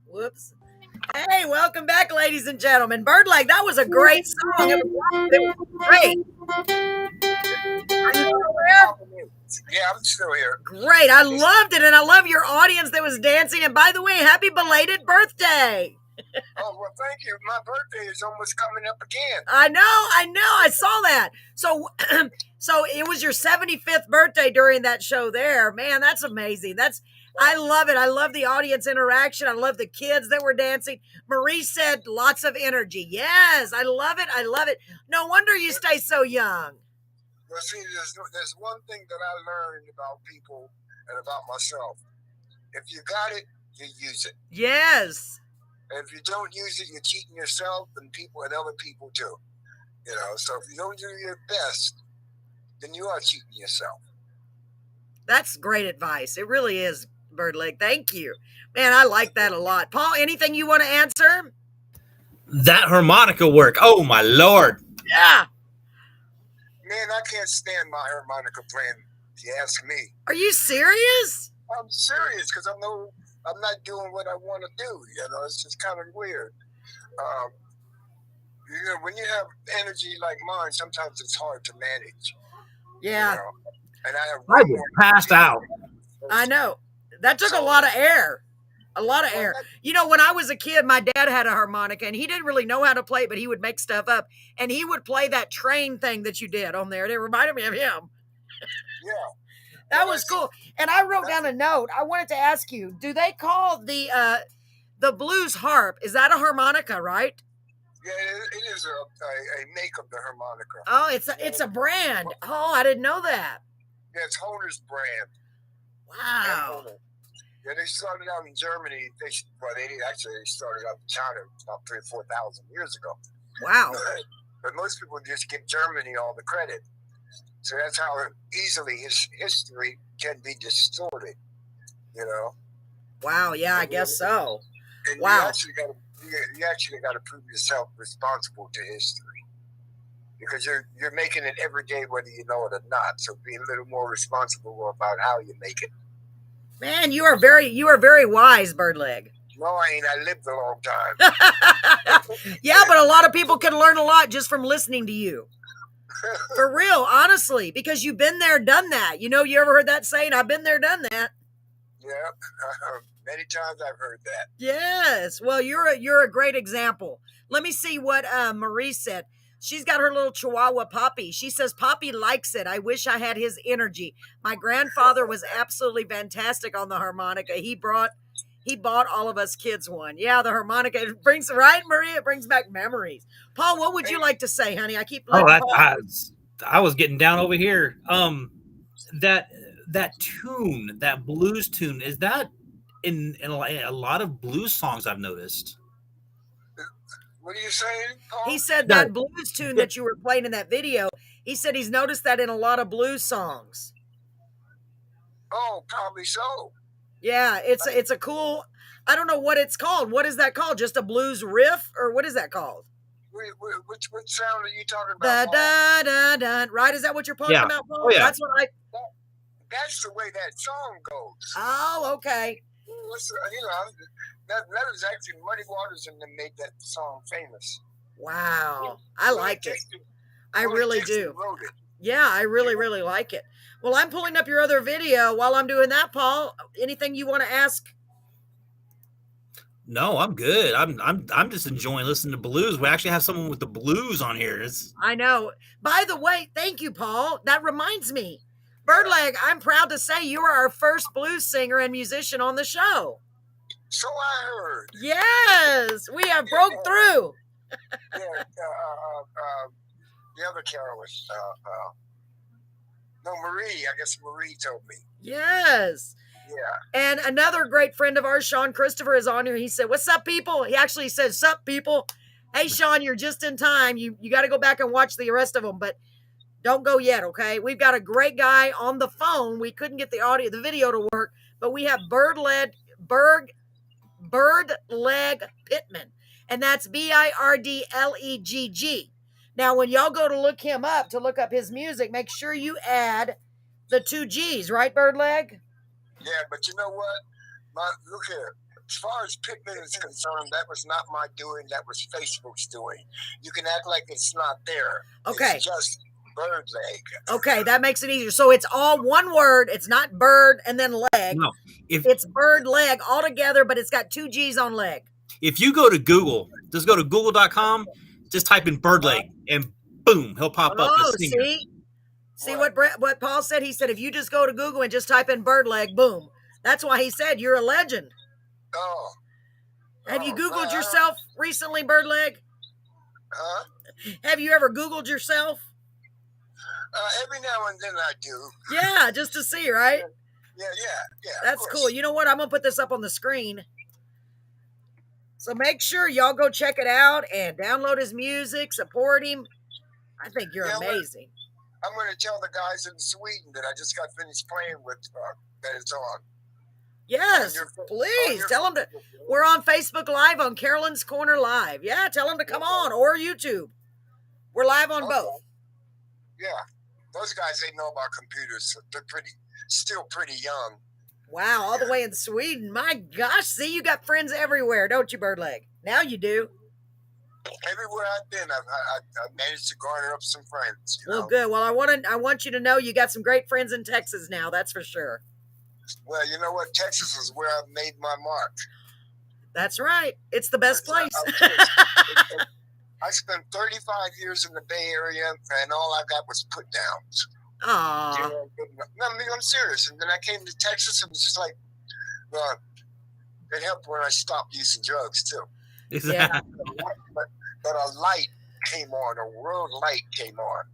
Whoops. Hey, welcome back, ladies and gentlemen. Birdlegg, that was a great song. It was great. Are you still there? Yeah, I'm still here. Great. I loved it, and I love your audience that was dancing. And by the way, happy belated birthday. Oh, well, thank you. My birthday is almost coming up again. I know. I saw that. So so it was your 75th birthday during that show there. Man, that's amazing. I love it. I love the audience interaction. I love the kids that were dancing. Marie said lots of energy. Yes, I love it. I love it. No wonder you stay so young. Well, see, there's one thing that I learned about people and about myself. If you got it, you use it. Yes. And if you don't use it, you're cheating yourself and people and other people too. You know, so if you don't do your best, then you are cheating yourself. That's great advice. It really is, Birdlegg. Thank you. Man, I like that a lot. Paul, anything you want to answer? That harmonica work. Oh my Lord. Yeah. Man, I can't stand my harmonica playing, if you ask me. Are you serious? I'm serious because I'm not doing what I want to do. You know, it's just kind of weird. You know, when you have energy like mine, sometimes it's hard to manage. Yeah. You know? And I have I was passed out. I know. That took a lot of air. A lot of air. You know, when I was a kid, my dad had a harmonica, and he didn't really know how to play it, but he would make stuff up. And he would play that train thing that you did on there. And it reminded me of him. Yeah. That was cool. And I wrote down a note. I wanted to ask you, do they call the blues harp, is that a harmonica, right? Yeah, it is a make of the harmonica. Oh, it's a brand. Oh, I didn't know that. Yeah, it's Hohner's brand. Wow. Yeah, they started out in Germany. They started out in China about 3,000 or 4,000 years ago. Wow. But most people just give Germany all the credit. So that's how easily his history can be distorted, you know? Wow, yeah, I guess so. And wow. You actually got to prove yourself responsible to history. Because you're making it every day whether you know it or not. So be a little more responsible about how you make it. Man, you are very wise, Birdlegg. No, I ain't. I lived a long time. Yeah, but a lot of people can learn a lot just from listening to you. For real, honestly, because you've been there, done that. You know, you ever heard that saying, I've been there, done that? Yeah, many times I've heard that. Yes. Well, you're a great example. Let me see what Marie said. She's got her little Chihuahua Poppy. She says, Poppy likes it. I wish I had his energy. My grandfather was absolutely fantastic on the harmonica. He bought all of us kids one. Yeah, the harmonica. It brings, right, Marie? It brings back memories. Paul, what would you like to say, honey? I keep letting I was getting down over here. That tune, that blues tune, is that in a lot of blues songs I've noticed? What are you saying, Paul? He said that blues tune that you were playing in that video, he said he's noticed that in a lot of blues songs. Oh, probably so. Yeah, it's a cool, I don't know what it's called. What is that called? Just a blues riff? Or what is that called? Which sound are you talking Da, about, da, da, da. Right? Is that what you're talking about, Paul? Oh, yeah. That's what That's the way that song goes. Oh, okay. That was actually Muddy Waters and them made that song famous. Wow. I like it. I really do. Wrote it. Yeah, I really like it. Well, I'm pulling up your other video. While I'm doing that, Paul, anything you want to ask? No, I'm good. I'm just enjoying listening to blues. We actually have someone with the blues on here. I know. By the way, thank you, Paul. That reminds me. Birdlegg, I'm proud to say you are our first blues singer and musician on the show. So I heard. Yes, we have broke through. The other Carolyn, Marie. I guess Marie told me. Yes. Yeah. And another great friend of ours, Sean Christopher, is on here. He said, "What's up, people?" He actually said, "Sup, people." Hey, Sean, you're just in time. You got to go back and watch the rest of them, but don't go yet, okay? We've got a great guy on the phone. We couldn't get the video to work, but we have Birdlegg Pittmann, and that's Birdlegg. Now, when y'all go to look him up, to look up his music, make sure you add the 2 G's, right, Birdlegg? Yeah, but you know what? Look here. As far as Pittmann is concerned, that was not my doing. That was Facebook's doing. You can act like it's not there. Okay. It's just Birdlegg. Okay, that makes it easier. So it's all one word. It's not bird and then leg. No, it's Birdlegg all together, but it's got 2 G's on leg. If you go to Google, just go to google.com, just type in Birdlegg, and boom, he'll pop up. Oh, see what Paul said? He said if you just go to Google and just type in Birdlegg, boom. That's why he said you're a legend. Oh. Have you Googled yourself recently, Birdlegg? Huh? Have you ever Googled yourself? Every now and then I do. Yeah, just to see, right? Yeah. That's cool. You know what? I'm gonna put this up on the screen. So make sure y'all go check it out and download his music, support him. I think you're amazing. I'm going to tell the guys in Sweden that I just got finished playing with that it's on. Yes, please tell them to. We're on Facebook Live on Carolyn's Corner Live. Yeah, tell them to come on, or YouTube. We're live on both. Yeah, those guys, they know about computers. So they're still pretty young. Wow, all the way in Sweden. My gosh, see, you got friends everywhere, don't you, Birdlegg? Now you do. Everywhere I've been, I've managed to garner up some friends. Well, good. Well, I want you to know you got some great friends in Texas now. That's for sure. Well, you know what? Texas is where I've made my mark. That's right. It's the best place. I spent 35 years in the Bay Area, and all I got was put downs. Aww. No, I mean, I'm serious. And then I came to Texas, and it was just like, well, it helped when I stopped using drugs too. Yeah. But a light came on, a world light came on.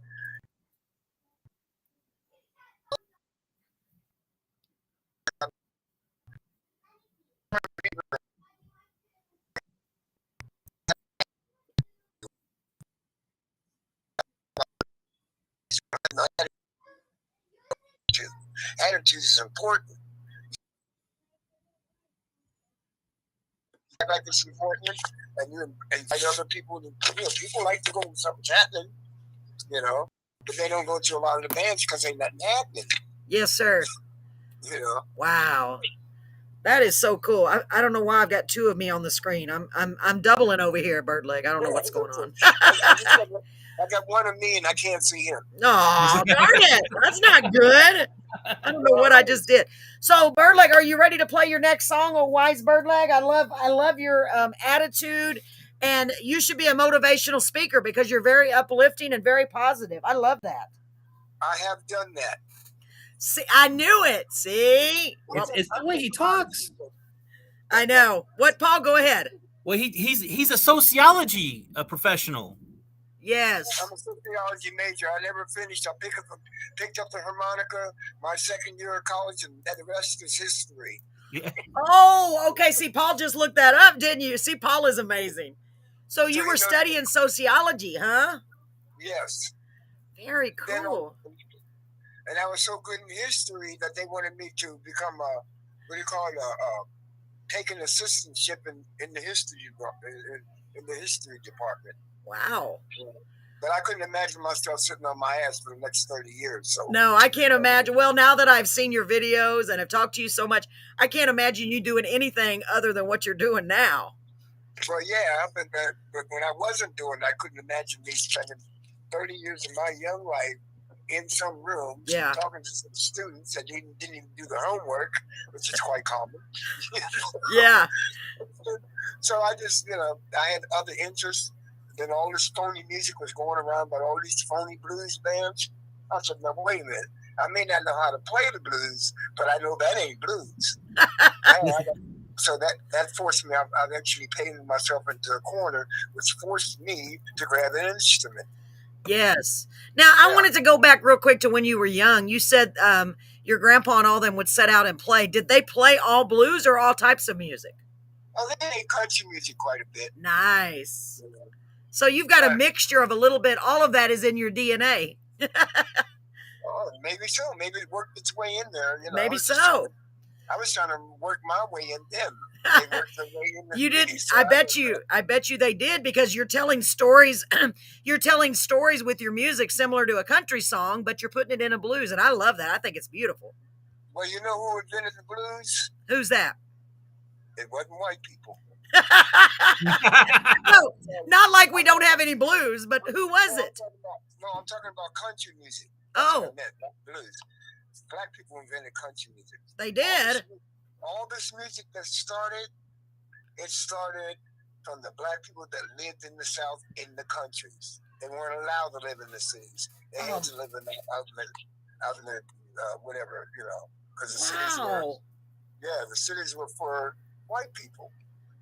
Attitude is important. Like it's important, and you invite other people. People like to go when something's happening, but they don't go to a lot of the bands because ain't nothing happening. Yes, sir. Wow, that is so cool. I don't know why I've got two of me on the screen. I'm doubling over here, Birdlegg. I don't know what's going on. I got one of me and I can't see him. Oh, darn it! That's not good. I don't know what I just did. So, Birdlegg, are you ready to play your next song on Wise Birdlegg? I love your attitude, and you should be a motivational speaker because you're very uplifting and very positive. I love that. I have done that. See, I knew it. See, it's the way he talks. I know. What, Paul? Go ahead. Well, he's a sociology professional. Yes. I'm a sociology major. I never finished. I picked up the harmonica my second year of college, and the rest is history. Yeah. Oh, okay. See, Paul just looked that up, didn't you? See, Paul is amazing. So you were studying sociology, huh? Yes. Very cool. And I was so good in history that they wanted me to become take an assistantship in the history department. Wow. But I couldn't imagine myself sitting on my ass for the next 30 years. So no, I can't imagine. Well, now that I've seen your videos and have talked to you so much, I can't imagine you doing anything other than what you're doing now. Well, yeah, but when I wasn't doing it, I couldn't imagine me spending 30 years of my young life in some rooms talking to some students that didn't even do the homework, which is quite common. Yeah. So I just, I had other interests. Then all this phony music was going around by all these phony blues bands. I said, no, wait a minute. I may not know how to play the blues, but I know that ain't blues. So that forced me. I've actually painted myself into a corner, which forced me to grab an instrument. Yes. Now, I wanted to go back real quick to when you were young. You said your grandpa and all them would set out and play. Did they play all blues or all types of music? Oh, they played country music quite a bit. Nice. So you've got a mixture of a little bit. All of that is in your DNA. Oh, maybe so. Maybe it worked its way in there. Maybe so. I was trying to work my way in them. They worked their way in you didn't. So I bet you they did, because you're telling stories. You're telling stories with your music similar to a country song, but you're putting it in a blues, and I love that. I think it's beautiful. Well, you know who invented the blues? Who's that? It wasn't white people. No, not like we don't have any blues, but who was it? I'm talking about country music. Oh, blues. Black people invented country music. They did. All this music that started from the black people that lived in the South in the countries. They weren't allowed to live in the cities. They had to live in out in the whatever, because the cities were for white people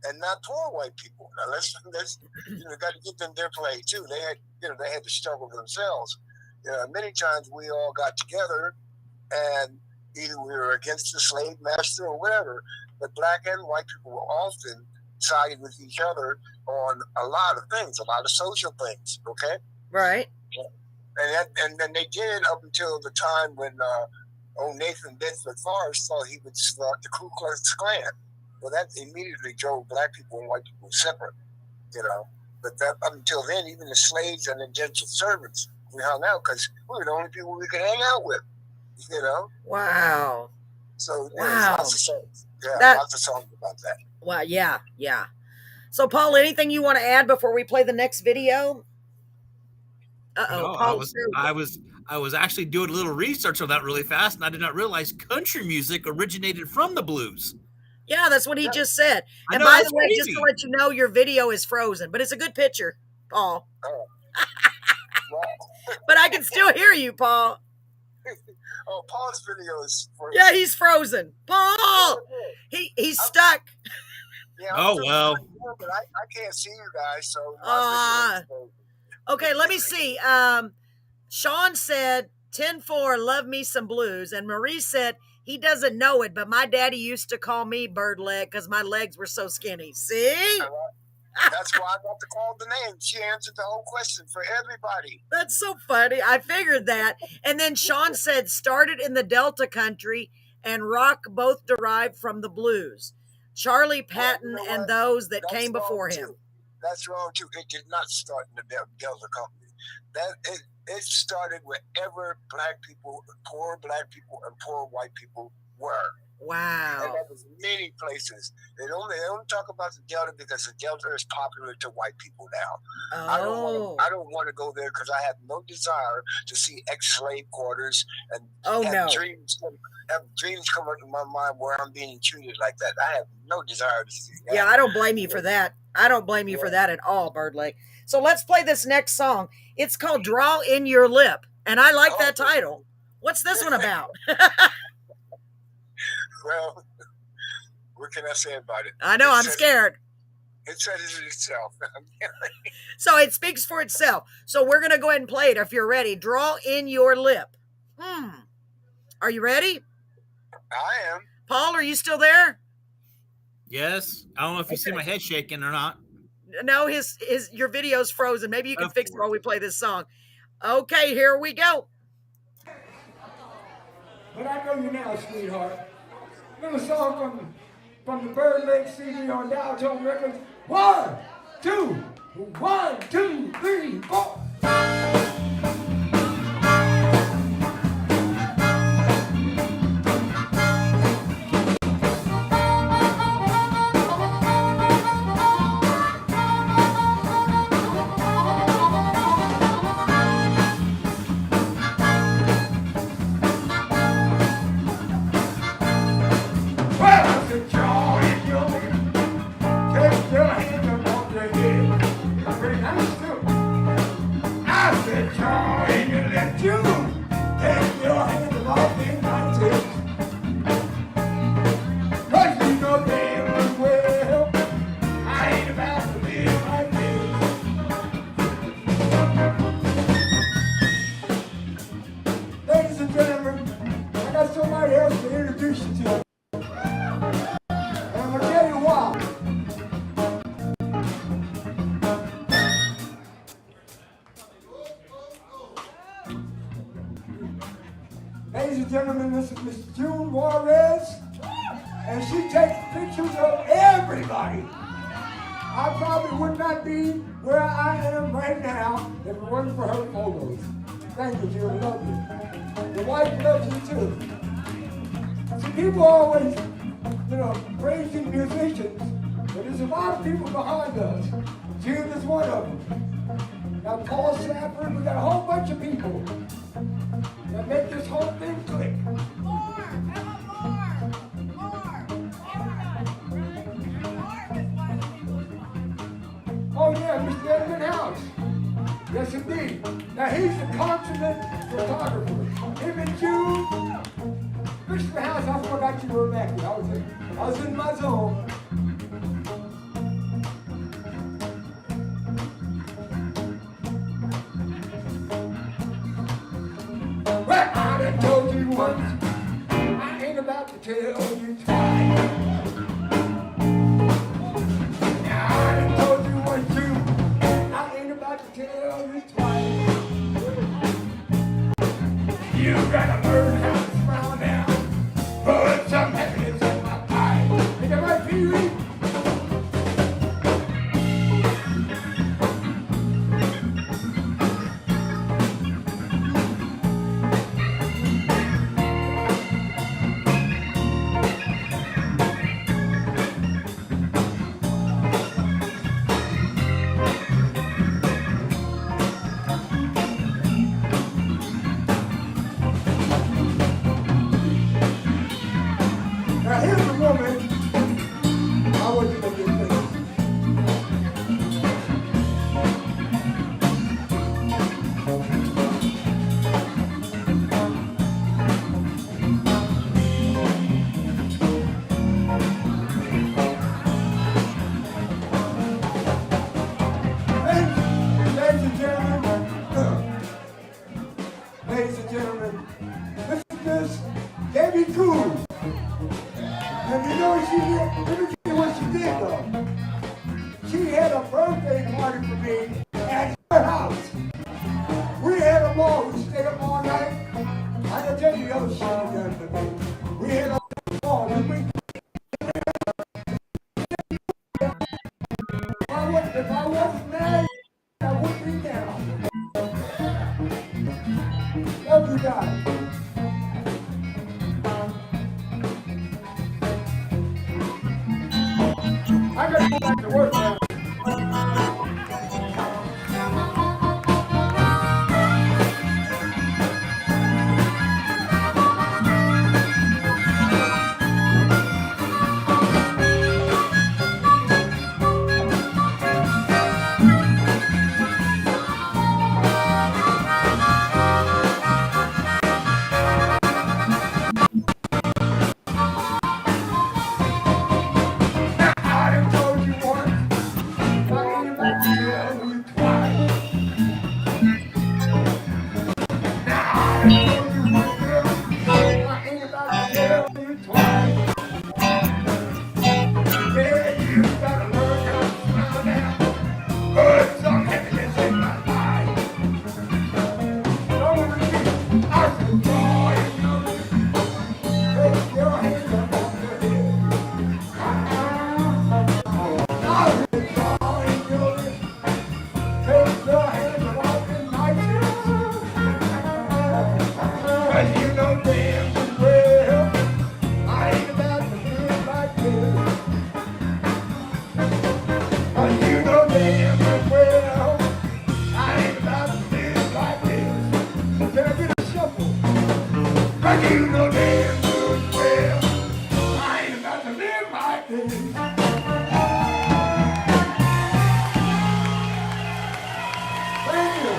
and not poor white people. Now let's got to give them their play too. They had to struggle themselves. Many times we all got together and either we were against the slave master or whatever, but black and white people were often siding with each other on a lot of things, a lot of social things, okay? Right. And then they did up until the time when old Nathan Bedford Forrest thought he would start the Ku Klux Klan. Well, that immediately drove black people and white people separate, But that, up until then, even the slaves and indentured servants, we hung out because we were the only people we could hang out with, Wow. So wow. There's lots of songs. Yeah, lots of songs about that. Wow, yeah. So, Paul, anything you want to add before we play the next video? No, I was actually doing a little research on that really fast, and I did not realize country music originated from the blues. Yeah, that's what he just said. And by the way, just to let you know, your video is frozen, but it's a good picture, Paul. Oh. Wow. But I can still hear you, Paul. Oh, Paul's video is frozen. Yeah, he's frozen. Paul! He's stuck. Yeah, well. But I can't see you guys, so okay, let me see. Sean said 10-4, love me some blues. And Marie said he doesn't know it, but my daddy used to call me Birdlegg because my legs were so skinny. See? That's why I got to call the name. She answered the whole question for everybody. That's so funny. I figured that. And then Sean said started in the Delta country and rock both derived from the blues. Charlie Patton and those that came before him. That's wrong too. It did not start in the Delta company. It started wherever black people, poor black people, and poor white people were. Wow. And that was many places. They don't talk about the Delta because the Delta is popular to white people now. Oh. I don't want to go there because I have no desire to see ex-slave quarters and have dreams come into my mind where I'm being treated like that. I have no desire to see that. Yeah, I don't blame you for that. I don't blame you for that at all, Birdlegg. So let's play this next song. It's called Draw in Your Lip. And I like that title. What's this one about? Well, what can I say about it? I know, I'm scared. It says it itself. So it speaks for itself. So we're going to go ahead and play it if you're ready. Draw in your lip. Are you ready? I am. Paul, are you still there? Yes. I don't know if you see my head shaking or not. No, your video's frozen. Maybe you can fix it while we play this song. Okay, here we go. But I know you now, sweetheart. Little song from the Birdlegg CD on Dow Jones Records. 1, 2, 1, 2, 3, 4. Ladies and gentlemen, this is Miss June Juarez, and she takes pictures of everybody. I probably would not be where I am right now if it wasn't for her photos. Thank you, June. Love you. Your wife loves you too. See, people always, praising musicians, but there's a lot of people behind us. June is one of them. Now, Paul Safford, we got a whole bunch of people that make this whole thing click. More. Oh yeah, Mr. Edmund House. Yes, indeed. Now he's the consummate photographer. Him and June. Mr. House, I forgot you were back here. I was in my zone. once, I ain't about to tell you twice. Now I done told you once too, I ain't about to tell you twice. You gotta learn how to smile now. Put some happiness in my pie. Ain't that right, Pee-wee? Now here's a woman I want you to get this. Ladies and gentlemen, ladies and gentlemen, this is Miss Debbie Cool. And you know what she did? Let me tell you what she did though. She had a birthday party for me at her house. We had a ball. We stayed up all night. I can tell you the other shit she done for me. We had a ball. If I wasn't married, I would be now. Love you guys. I gotta go back to work now. I done told you once, I ain't about to tell you twice. Now I done told you once, girl, I ain't about to tell you twice. Yeah, you gotta learn how to smile now. Put some happiness in my life. Don't repeat, I said, boy, you know this. Take your hands up off your head. I said, boy, you know this. Take your hands up off your night. But you know damn well, I ain't about to live like this. But you know damn well, I ain't about to live like this. Can I get a shuffle? But you know damn well, I ain't about to live like this. Thank you.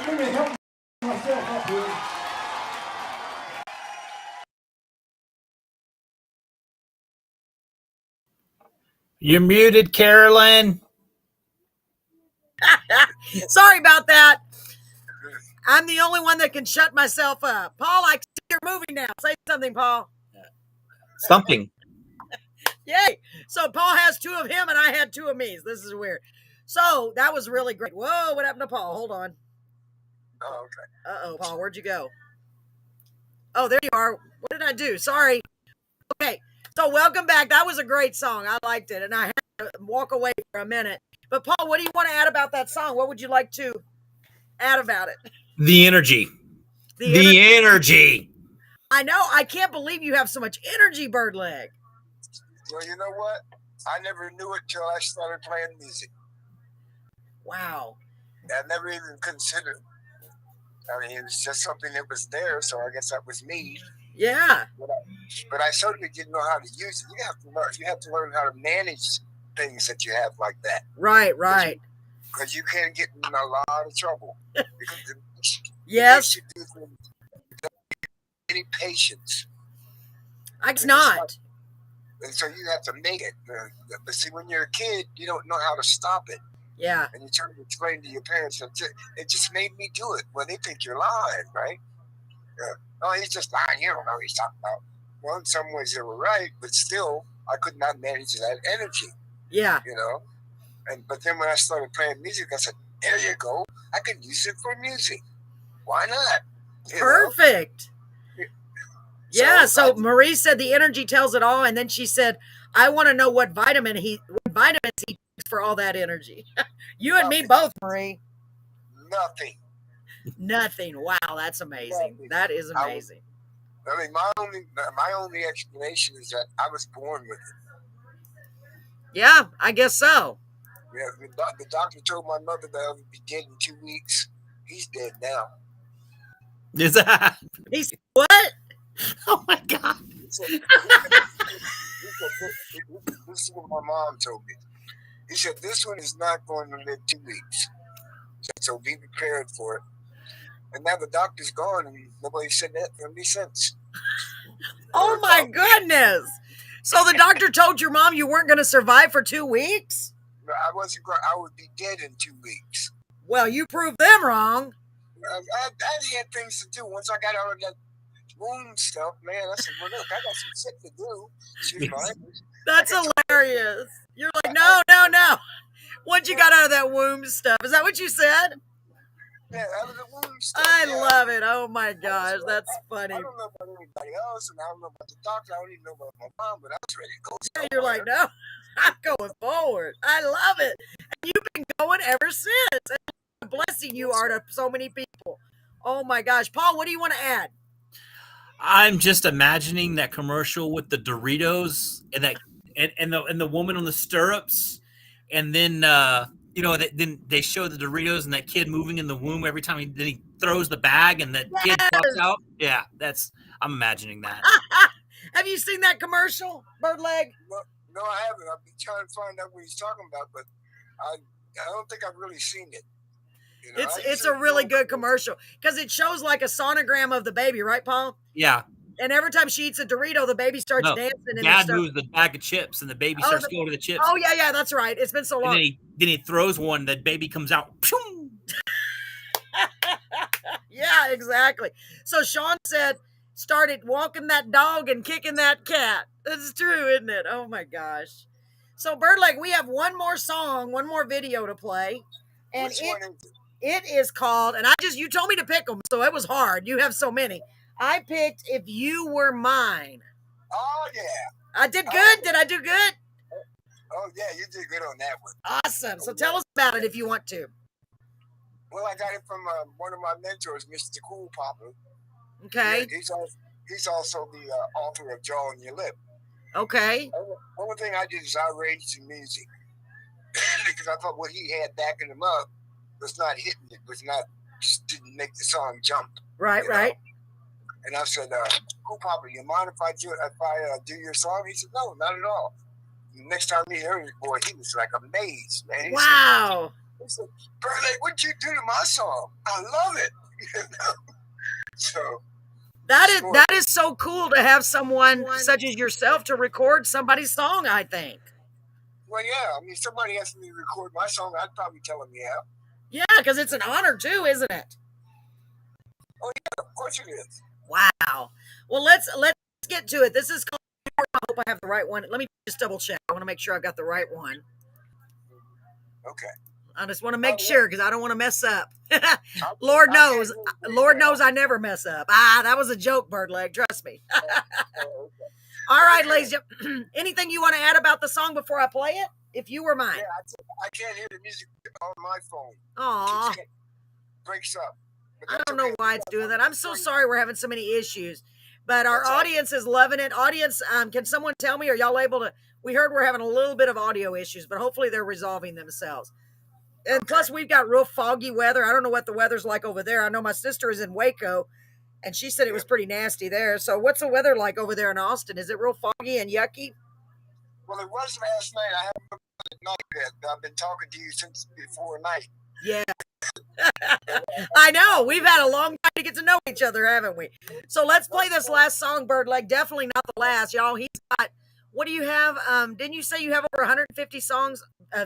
Let me help myself up here. You're muted, Carolyn. Sorry about that. I'm the only one that can shut myself up. Paul, I see you're moving now. Say something, Paul. Something. Yay. So Paul has two of him and I had two of me. This is weird. So that was really great. Whoa, what happened to Paul? Hold on. Oh, okay. Uh-oh, Paul, where'd you go? Oh, there you are. What did I do? Sorry. Okay, so welcome back. That was a great song. I liked it, and I had to walk away for a minute. But Paul, what do you want to add about that song? What would you like to add about it? The energy. The energy. I know. I can't believe you have so much energy, Birdlegg. Well, you know what? I never knew it till I started playing music. Wow. I never even considered. I mean, it was just something that was there, so I guess that was me. Yeah. But I certainly didn't know how to use it. You have to learn. You have to learn how to manage things that you have like that. Right, right. Because you can get in a lot of trouble. Because yes. You do things without any patience. It's not. And so you have to make it. But see, when you're a kid, you don't know how to stop it. Yeah. And you try to explain to your parents, it just made me do it. Well, they think you're lying, right? Yeah. Oh, he's just lying. You don't know what he's talking about. Well, in some ways they were right, but still, I could not manage that energy. Yeah. You know? But then when I started playing music, I said, there you go. I can use it for music. Why not? Perfect. Yeah, so Marie said the energy tells it all, and then she said, I want to know what vitamins he takes for all that energy. You and me both, Marie. Nothing. Nothing. Wow, that's amazing. Nothing. That is amazing. I mean, my only explanation is that I was born with it. Yeah, I guess so. Yeah, the doctor told my mother that I would be dead in 2 weeks. He's dead now. Is that? He said, what? Oh my God. This is what my mom told me. He said, this one is not going to live 2 weeks. So be prepared for it. And now the doctor's gone and nobody said that to me since. Oh my goodness. So the doctor told your mom you weren't going to survive for 2 weeks? No, I wasn't going. I would be dead in 2 weeks. Well, you proved them wrong. I had things to do. Once I got out of that wound stuff, man, I said, well, look, I got some shit to do. Excuse my language. That's hilarious. You're like, no. Once you got out of that womb stuff. Is that what you said? Yeah, out of the womb stuff. I love it. Oh my gosh, that's funny. I don't know about anybody else, and I don't know about the doctor. I don't even know about my mom, but I was ready to go. Yeah, you're like, no, I'm going forward. I love it. And you've been going ever since. And what a blessing you are to so many people. Oh my gosh. Paul, what do you want to add? I'm just imagining that commercial with the Doritos and that and the woman on the stirrups, and then then they show the Doritos and that kid moving in the womb every time he throws the bag and that kid pops out. Yeah, I'm imagining that. Have you seen that commercial, Birdlegg? No, I haven't. I've been trying to find out what he's talking about, but I don't think I've really seen it. You know, it's a really good commercial because it shows like a sonogram of the baby, right, Paul? Yeah. And every time she eats a Dorito, the baby starts dancing. And Dad moves the bag of chips, and the baby starts going to the chips. Oh yeah, that's right. It's been so long. And then he throws one. The baby comes out. Yeah, exactly. So Sean started walking that dog and kicking that cat. That's true, isn't it? Oh my gosh. So Birdlegg, we have one more song, one more video to play, and which one is it? It is called. And you told me to pick them, so it was hard. You have so many. I picked If You Were Mine. Oh, yeah. I did good. Did I do good? Oh, yeah, you did good on that one. Awesome. So tell us about it if you want to. Well, I got it from one of my mentors, Mr. Cool Papa. Okay. Yeah, he's also the author of Jaw on Your Lip. Okay. Only thing I did is I arranged the music. Because I thought what he had backing him up was not hitting it, didn't make the song jump. Right, right. And I said, Cool Papa, you mind if I do your song? He said, no, not at all. The next time he heard it, boy, he was like amazed, man. Wow. He said, Birdlegg, what'd you do to my song? I love it. So that is so cool to have someone such as yourself to record somebody's song, I think. Well, yeah. I mean, somebody asked me to record my song, I'd probably tell them, yeah. Yeah, because it's an honor too, isn't it? Oh, yeah, of course it is. Wow. Well, let's get to it. This is called, I hope I have the right one. Let me just double check. I want to make sure I've got the right one. Okay. I just want to make sure because I don't want to mess up. Lord knows I never mess up. That was a joke, Birdlegg. Trust me. All right, ladies. Anything you want to add about the song before I play it? If You Were Mine. Yeah, I can't hear the music on my phone. Aw. It breaks up. I don't know why it's doing that. I'm so sorry we're having so many issues. But our audience is loving it. Audience, can someone tell me, are y'all able to? We heard we're having a little bit of audio issues, but hopefully they're resolving themselves. And plus, we've got real foggy weather. I don't know what the weather's like over there. I know my sister is in Waco, and she said it was pretty nasty there. So what's the weather like over there in Austin? Is it real foggy and yucky? Well, it was last night. I haven't looked at night yet. I've been talking to you since before night. Yeah. I know. We've had a long time to get to know each other, haven't we? So let's play this last song, Birdlegg. Definitely not the last, y'all. He's got, what do you have? Didn't you say you have over 150 songs,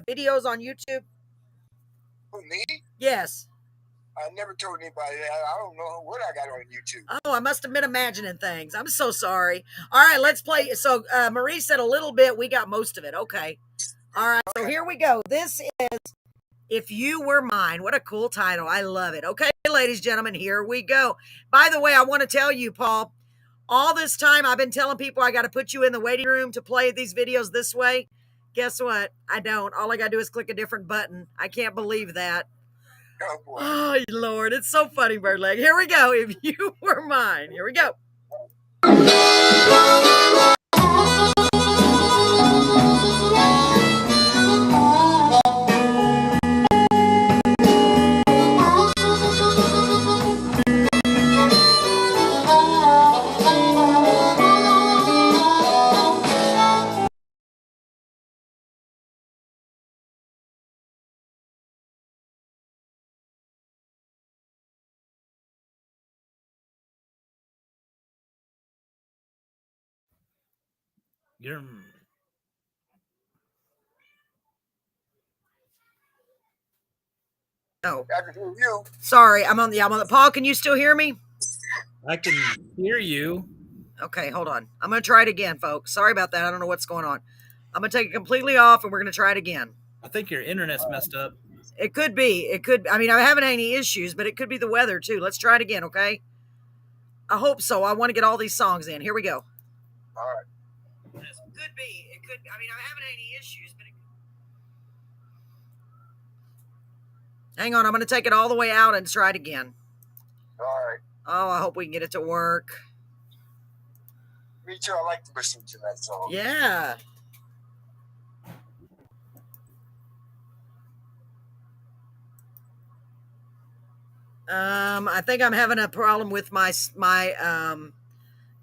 videos on YouTube? Who, me? Yes. I never told anybody that. I don't know what I got on YouTube. Oh, I must have been imagining things. I'm so sorry. All right, let's play. So Marie said a little bit. We got most of it. Okay. All right, so here we go. This is If You Were Mine. What a cool title. I love it. Okay, ladies and gentlemen, here we go. By the way, I want to tell you, Paul, all this time I've been telling people I got to put you in the waiting room to play these videos this way. Guess what? I don't. All I got to do is click a different button. I can't believe that. Oh, boy. Oh, Lord. It's so funny, Birdlegg. Here we go. If You Were Mine. Here we go. You're Oh, I can hear you. sorry. I'm on the Paul, can you still hear me? I can hear you. Okay, hold on. I'm going to try it again, folks. Sorry about that. I don't know what's going on. I'm going to take it completely off and we're going to try it again. I think your internet's messed up. It could be. It could. I mean, I haven't had any issues, but it could be the weather too. Let's try it again, okay? I hope so. I want to get all these songs in. Here we go. All right. It could be. It could. I mean, I haven't had any issues, but hang on. I'm going to take it all the way out and try it again. All right. Oh, I hope we can get it to work. Me too. I like to listen to that song. Yeah. I think I'm having a problem with my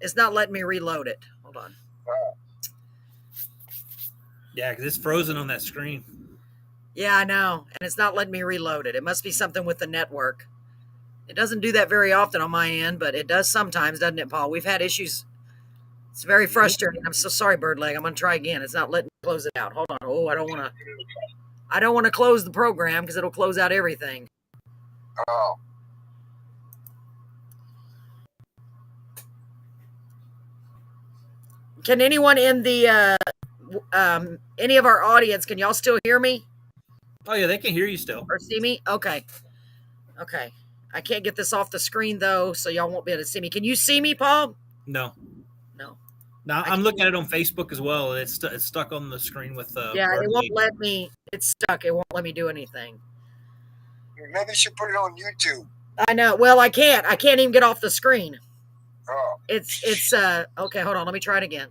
it's not letting me reload it. Hold on. Yeah, because it's frozen on that screen. Yeah, I know. And it's not letting me reload it. It must be something with the network. It doesn't do that very often on my end, but it does sometimes, doesn't it, Paul? We've had issues. It's very frustrating. I'm so sorry, Birdlegg. I'm going to try again. It's not letting me close it out. Hold on. Oh, I don't want to close the program because it'll close out everything. Oh. Can anyone in the any of our audience, can y'all still hear me Oh yeah, they can hear you still. or see me? Okay. Okay. I can't get this off the screen though, so y'all won't be able to see me. Can you see me, Paul? No. No. Now I'm looking at it on Facebook as well. It's stuck on the screen with Yeah, it won't Birdlegg. let me. It's stuck. It won't let me do anything. Maybe you should put it on YouTube. I know. Well, I can't. I can't even get off the screen. Oh. It's okay, hold on. Let me try it again.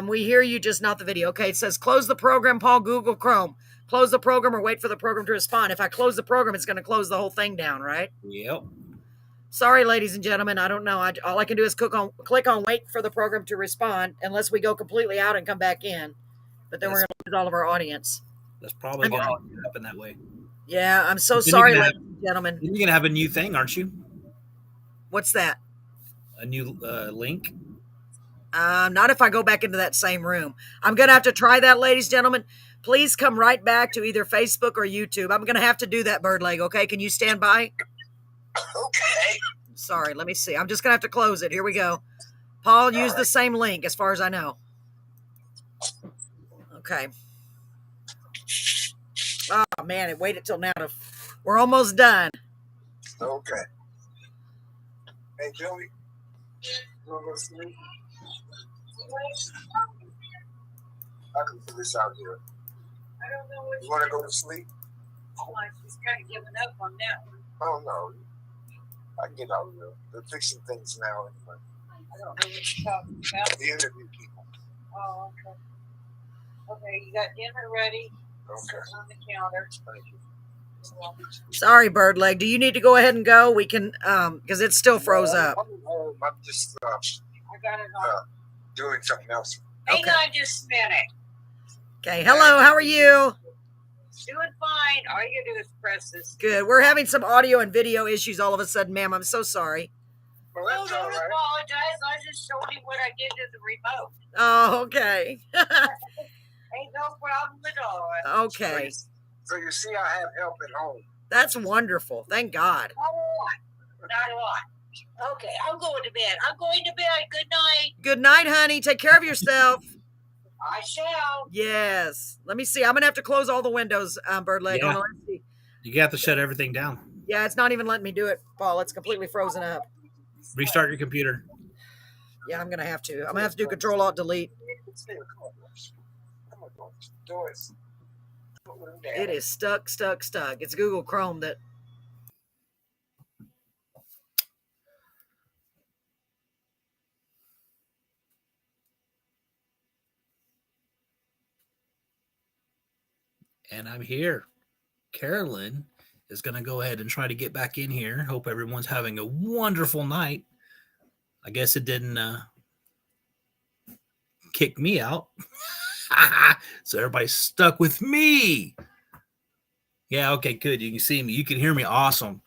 We hear you, just not the video. Okay, it says close the program, Paul, Google Chrome. Close the program or wait for the program to respond. If I close the program, it's going to close the whole thing down, right? Yep. Sorry, ladies and gentlemen. I don't know. All I can do is click on wait for the program to respond unless we go completely out and come back in. But then we're going to lose all of our audience. That's probably going to happen that way. Yeah, I'm so Then you're sorry, gonna ladies and gentlemen. You're going to have a new thing, aren't you? What's that? A new link? Not if I go back into that same room. I'm going to have to try that, ladies and gentlemen. Please come right back to either Facebook or YouTube. I'm going to have to do that, Birdlegg, okay? Can you stand by? Okay. Sorry, let me see. I'm just going to have to close it. Here we go. Paul, use the same link as far as I know. Okay. Oh, man, it waited till now. We're almost done. Okay. Hey, Joey. You want to go to sleep? I can figure this out here. I don't know what You want to go to sleep? she's kind of giving up on that one. Oh, no. I can get out of here. They're fixing things now anyway. I don't know what you're talking about. The interview people. Oh, okay. Okay, you got dinner ready Okay. on the counter. Thank you. Sorry, Birdlegg. Do you need to go ahead and go? We can, because it still froze up. I'm just I got it on. doing something else. Hang Okay. on just a minute. Okay. Hello. How are you? Doing fine. All you gotta do is press this. Good. We're having some audio and video issues all of a sudden, ma'am. I'm so sorry. Well, Oh, that's all don't right. apologize. I just showed him what I did to the remote. Oh, okay. Ain't no problem at all. Okay. So you see, I have help at home. That's wonderful. Thank God. Not a lot. Not a lot. Okay, I'm going to bed. I'm going to bed. Good night. Good night, honey. Take care of yourself. I shall. Yes. Let me see. I'm gonna have to close all the windows, Birdlegg. Yeah. Hold on, let's see. You have to shut everything down. Yeah, it's not even letting me do it, Paul. It's completely frozen up. Restart your computer. Yeah, I'm gonna have to. I'm gonna have to do Control Alt Delete. Do it. It is stuck. It's Google Chrome that. And I'm here. Carolyn is going to go ahead and try to get back in here. Hope everyone's having a wonderful night. I guess it didn't kick me out. So everybody's stuck with me. Yeah, okay, good. You can see me. You can hear me. Awesome.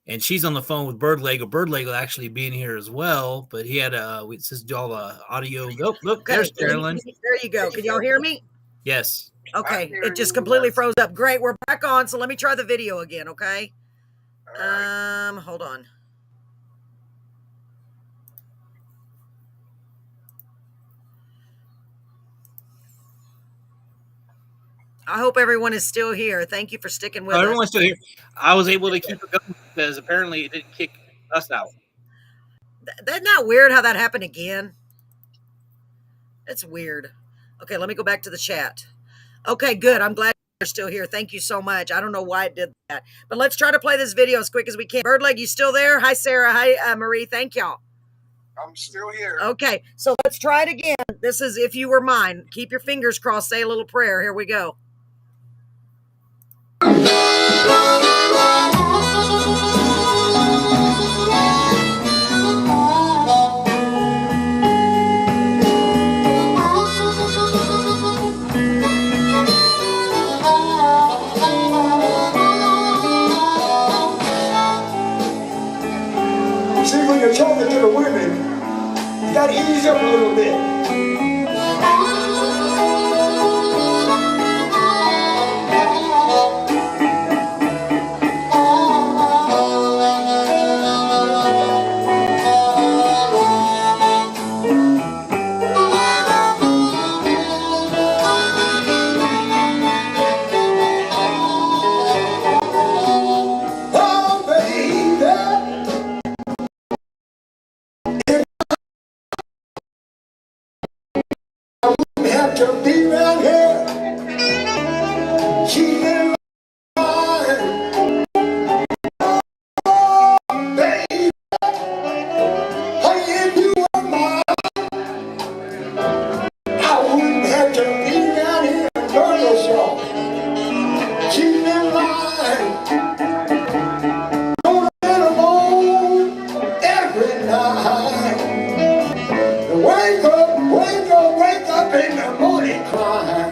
And she's on the phone with Birdlegg. Birdlegg will actually be in here as well, but he had it says all the audio. Oh, look, there's Carolyn. There you go. Can y'all hear me? Yes. Okay, it just completely froze up. Great, we're back on. So let me try the video again, okay? Hold on. I hope everyone is still here. Thank you for sticking with us. Everyone's still here. I was able to keep it going because apparently it didn't kick us out. That's not weird how that happened again. It's weird. Okay, let me go back to the chat. Okay, good. I'm glad you're still here. Thank you so much. I don't know why it did that, but let's try to play this video as quick as we can. Birdlegg, you still there? Hi, Sarah. Hi, Marie. Thank y'all. I'm still here. Okay, so let's try it again. This is If You Were Mine. Keep your fingers crossed. Say a little prayer. Here we go. See, when you're talking to the women, you gotta ease up a little bit. To be around here, she's in line. Oh, baby, honey, if you were mine, I wouldn't have to be around here and learn this song. She's in line, going to bed alone every night. Wake up in the morning crying.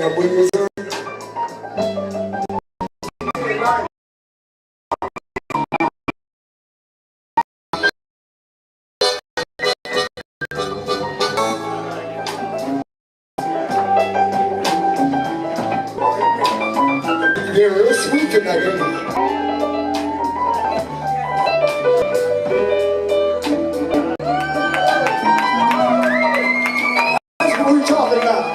When you was you're real sweet tonight, ain't you? That's what we're talking about.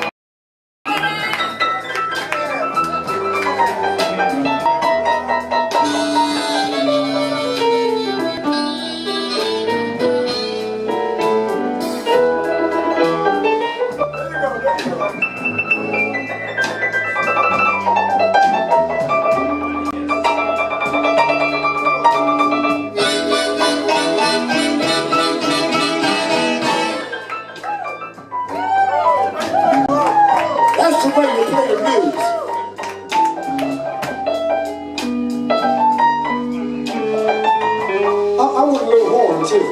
That's the way you play the blues. I want a little horn too.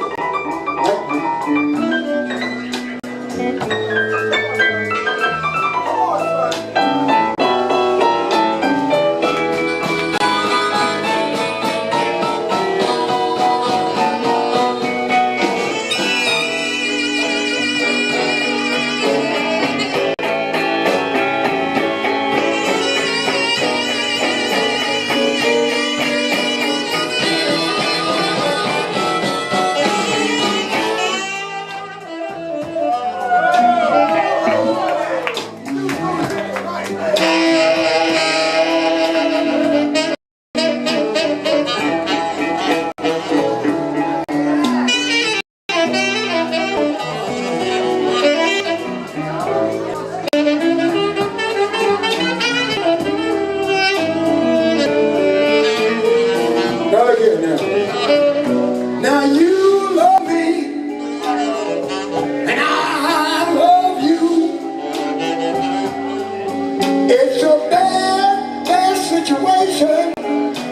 Now you love me, and I love you. It's a bad, bad situation.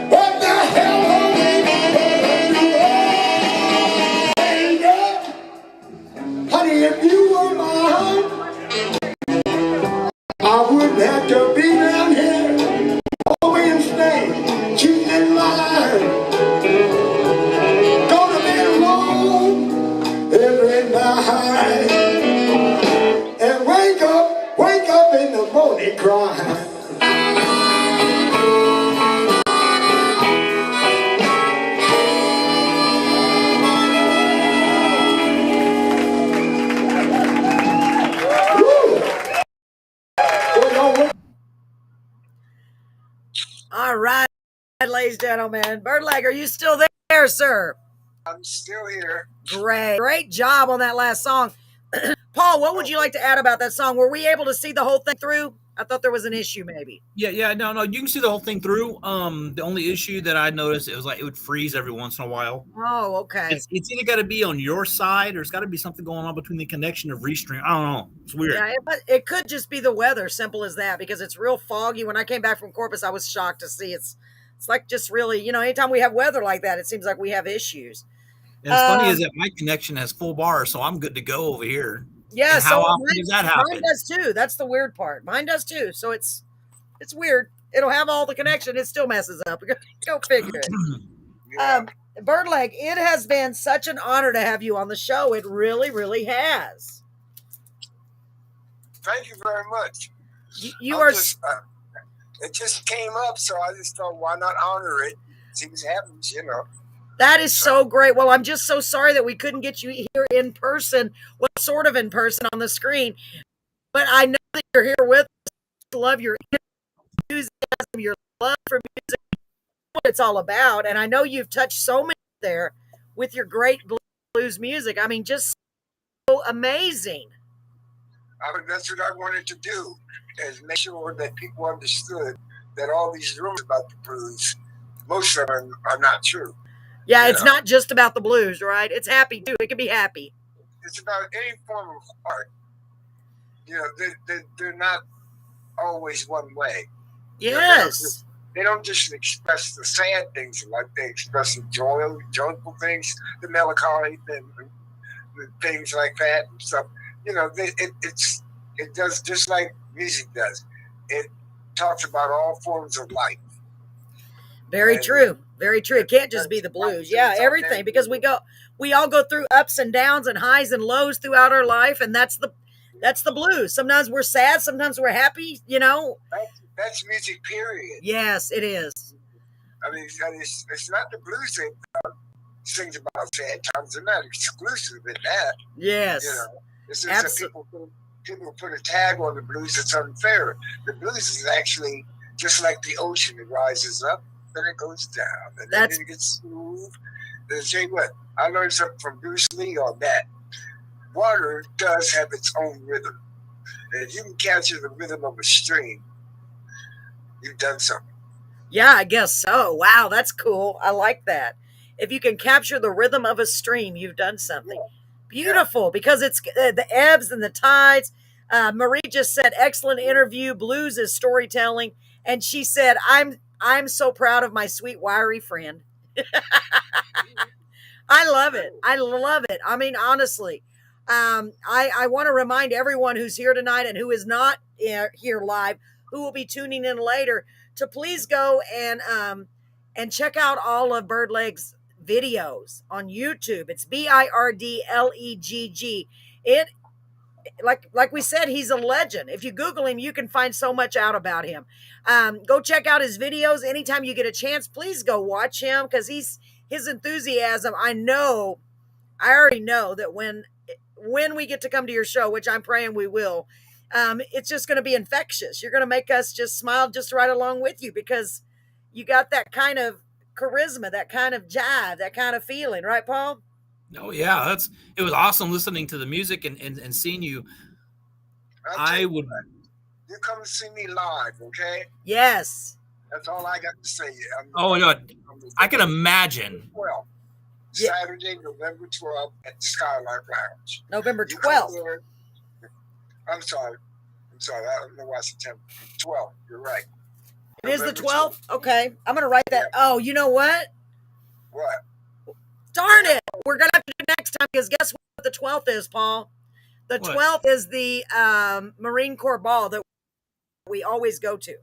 What the hell are we gonna do? Honey, if you were mine, I wouldn't have to be down here, always staying, cheating and lying. Every night and wake up in the morning crying. All right, ladies and gentlemen. Birdlegg, are you still there, sir? I'm still here. Great job on that last song. Paul, what would you like to add about that song? Were we able to see the whole thing through? I thought there was an issue, maybe. Yeah, no, you can see the whole thing through. The only issue that I noticed, it was like it would freeze every once in a while. Oh, okay. It's either got to be on your side or it's got to be something going on between the connection of Restream. I don't know. It's weird. Yeah, it could just be the weather, simple as that, because it's real foggy. When I came back from Corpus, I was shocked to see it's like just really, anytime we have weather like that, it seems like we have issues. And it's funny is that my connection has full bars, so I'm good to go over here. Yeah, and how often does that happen? Mine does too. That's the weird part. Mine does too. So it's weird. It'll have all the connection. It still messes up. Go figure it. Yeah. Birdlegg, it has been such an honor to have you on the show. It really, really has. Thank you very much. You are. It just came up, so I just thought, why not honor it? See what happens, That is so great. Well, I'm just so sorry that we couldn't get you here in person. Well, sort of in person on the screen. But I know that you're here with us. I love your enthusiasm, your love for music, what it's all about. And I know you've touched so many there with your great blues music. I mean, just so amazing. That's what I wanted to do, is make sure that people understood that all these rumors about the blues, most of them are not true. Yeah, it's not just about the blues, right? It's happy too. It can be happy. It's about any form of art. They're not always one way. Yes. They don't just express the sad things in life. They express the joyful things, the melancholy, the things like that and stuff. It does just like music does. it talks about all forms of life. Very And true. Very true. It can't just be the blues. Yeah, everything, because we all go through ups and downs and highs and lows throughout our life, and that's the blues. Sometimes we're sad, sometimes we're happy, you know. That's music, period. Yes, it is. I mean, it's not the blues that sings about sad times. They're not exclusive in that. Yes. You know, it's just that people put a tag on the blues that's unfair. The blues is actually just like the ocean. It rises up, then it goes down, and then it gets smooth. And say what? I learned something from Bruce Lee on that. Water does have its own rhythm. And if you can capture the rhythm of a stream, you've done something. Yeah, I guess so. Wow, that's cool. I like that. If you can capture the rhythm of a stream, you've done something. Beautiful, because it's the ebbs and the tides. Marie just said, excellent interview. Blues is storytelling. And she said, I'm so proud of my sweet, wiry friend. I love it. I love it. I mean, honestly, I want to remind everyone who's here tonight and who is not here live, who will be tuning in later, to please go and check out all of Birdlegg's videos on YouTube. It's Birdlegg. It like we said, he's a legend. If you Google him, you can find so much out about him. Go check out his videos anytime you get a chance. Please go watch him, because his enthusiasm. I already know that when we get to come to your show, which I'm praying we will, it's just going to be infectious. You're going to make us just smile just right along with you, because you got that kind of charisma, that kind of jive, that kind of feeling, right, Paul? Oh yeah, it was awesome listening to the music and seeing you. You come to see me live, okay? Yes. That's all I got to say. I can imagine. Well, Saturday, November 12th at the Skylark Lounge. November 12th. I'm sorry. I don't know why September 12th. You're right. It is the 12th? Okay. I'm going to write that. Yeah. Oh, you know what? What? Darn it. We're going to have to do next time, because guess what the 12th is, Paul? The 12th is the Marine Corps ball that we always go to.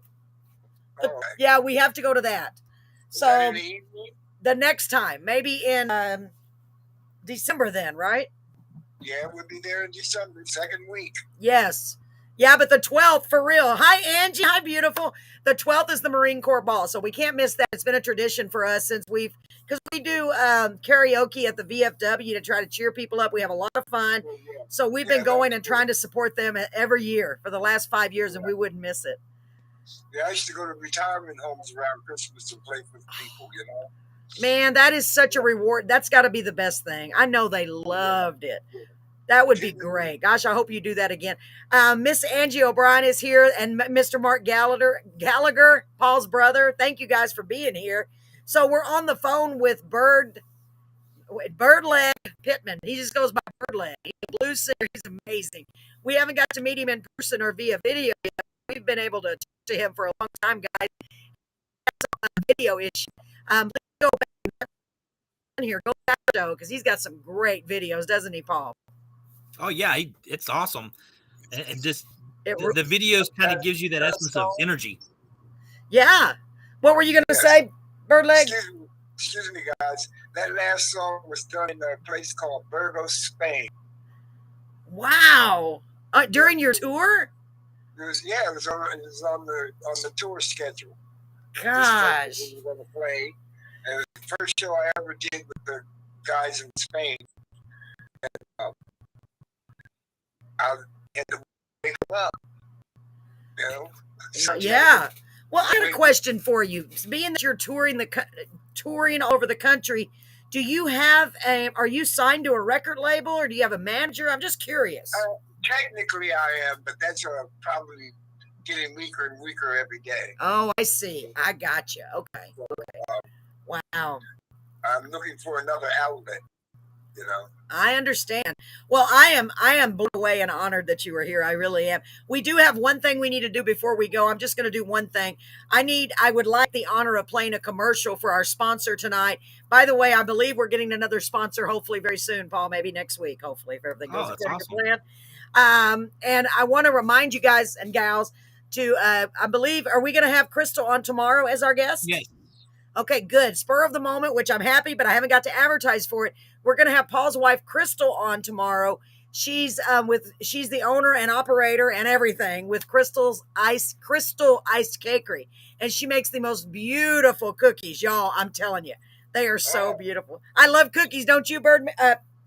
Yeah, we have to go to that. So the next time, maybe in December then, right? Yeah, we'll be there in December, second week. Yes. Yeah, but the 12th, for real. Hi, Angie. Hi, beautiful. The 12th is the Marine Corps ball, so we can't miss that. It's been a tradition for us because we do karaoke at the VFW to try to cheer people up. We have a lot of fun. So we've been going and trying to support them every year for the last 5 years, and we wouldn't miss it. Yeah, I used to go to retirement homes around Christmas and play with people, you know. Man, that is such a reward. That's got to be the best thing. I know they loved it. That would be great. Gosh, I hope you do that again. Miss Angie O'Brien is here, and Mr. Mark Gallagher, Paul's brother. Thank you guys for being here. So we're on the phone with Birdlegg Pittmann. He just goes by Birdlegg. He's a blues singer. He's amazing. We haven't got to meet him in person or via video yet. We've been able to talk to him for a long time, guys. That's a video issue. Let's go back here. Go back to the show, because he's got some great videos, doesn't he, Paul? Oh yeah, it's awesome, and just the videos kind of gives you that essence of energy. Yeah. What were you going to say, Birdlegg? Excuse me, guys. That last song was done in a place called Burgos, Spain. Wow! During your tour? It was on the tour schedule. Gosh. We were going to play, and it was the first show I ever did with the guys in Spain. And, I had to wake them up, you know. Yeah. Well, I have a question for you. Being that you're touring all over the country, do you have are you signed to a record label, or do you have a manager? I'm just curious. Technically, I am, but that's probably getting weaker and weaker every day. Oh, I see. I got you. Okay. Wow. I'm looking for another outlet. You know, I understand. Well, I am blown away and honored that you were here. I really am. We do have one thing we need to do before we go. I'm just going to do one thing. I would like the honor of playing a commercial for our sponsor tonight. By the way, I believe we're getting another sponsor hopefully very soon, Paul, maybe next week, hopefully, if everything goes according to plan. And I want to remind you guys and gals to, I believe, are we going to have Crystal on tomorrow as our guest? Yes. Okay, good. Spur of the moment, which I'm happy, but I haven't got to advertise for it. We're going to have Paul's wife, Crystal, on tomorrow. She's she's the owner and operator and everything with Crystal Iced Cakery, and she makes the most beautiful cookies, y'all. I'm telling you, they are so beautiful. I love cookies, don't you, Birdlegg?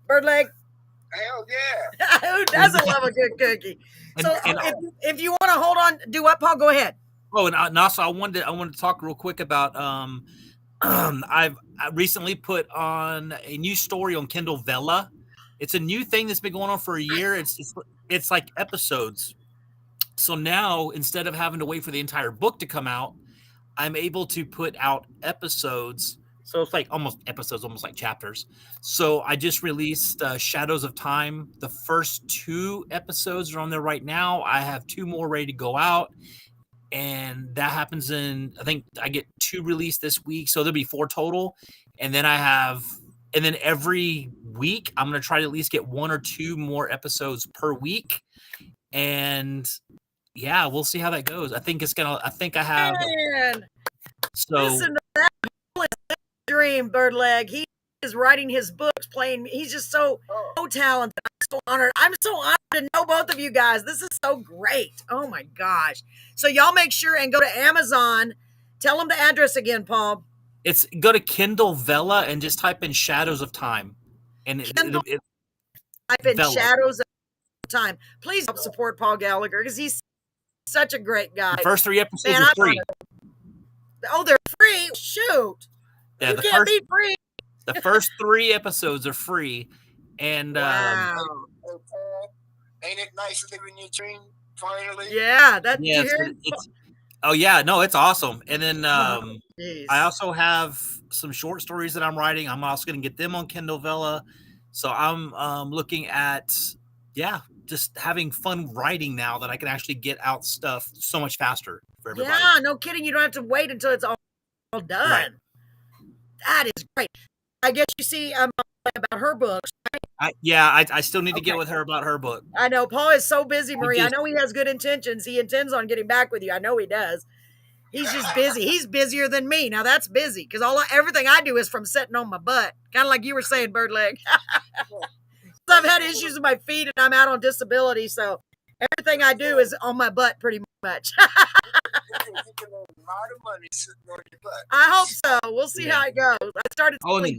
Hell yeah! Who doesn't love a good cookie? So, if you want to hold on, do what, Paul? Go ahead. Oh, and also I wanted to talk real quick about I recently put on a new story on Kindle Vella. It's a new thing that's been going on for a year. It's like episodes. So now instead of having to wait for the entire book to come out, I'm able to put out episodes. So it's like almost episodes, almost like chapters. So I just released Shadows of Time. The first 2 episodes are on there right now. I have 2 more ready to go out. And that happens I think I get 2 released this week. So there'll be 4 total. And then every week I'm going to try to at least get 1 or 2 more episodes per week. And yeah, we'll see how that goes. I think I have. Man, so listen to that dream, Birdlegg. He is writing his books, playing. He's just so talented. I'm so honored. I'm so honored to know both of you guys. This is so great. Oh my gosh. So y'all make sure and go to Amazon. Tell them the address again, Paul. Go to Kindle Vella and just type in Shadows of Time. And type in Vella. Shadows of Time. Please help support Paul Gallagher because he's such a great guy. The first 3 episodes are free. Oh, they're free? Shoot. Yeah, you can't be free. The first 3 episodes are free. And wow. Ain't it nice living your dream finally? Yeah, oh yeah, no, it's awesome. And then I also have some short stories that I'm writing. I'm also going to get them on Kindle Vella. So I'm looking at just having fun writing now that I can actually get out stuff so much faster for everybody. Yeah, no kidding. You don't have to wait until it's all done. Right. That is great. I guess you see about her books. Right? I still need to get with her about her book. I know Paul is so busy, Marie. I know he has good intentions. He intends on getting back with you. I know he does. He's just busy. He's busier than me. Now that's busy because everything I do is from sitting on my butt, kind of like you were saying, Birdlegg. I've had issues with my feet and I'm out on disability, so everything I do is on my butt pretty much. I hope so. We'll see how it goes. I started. I've got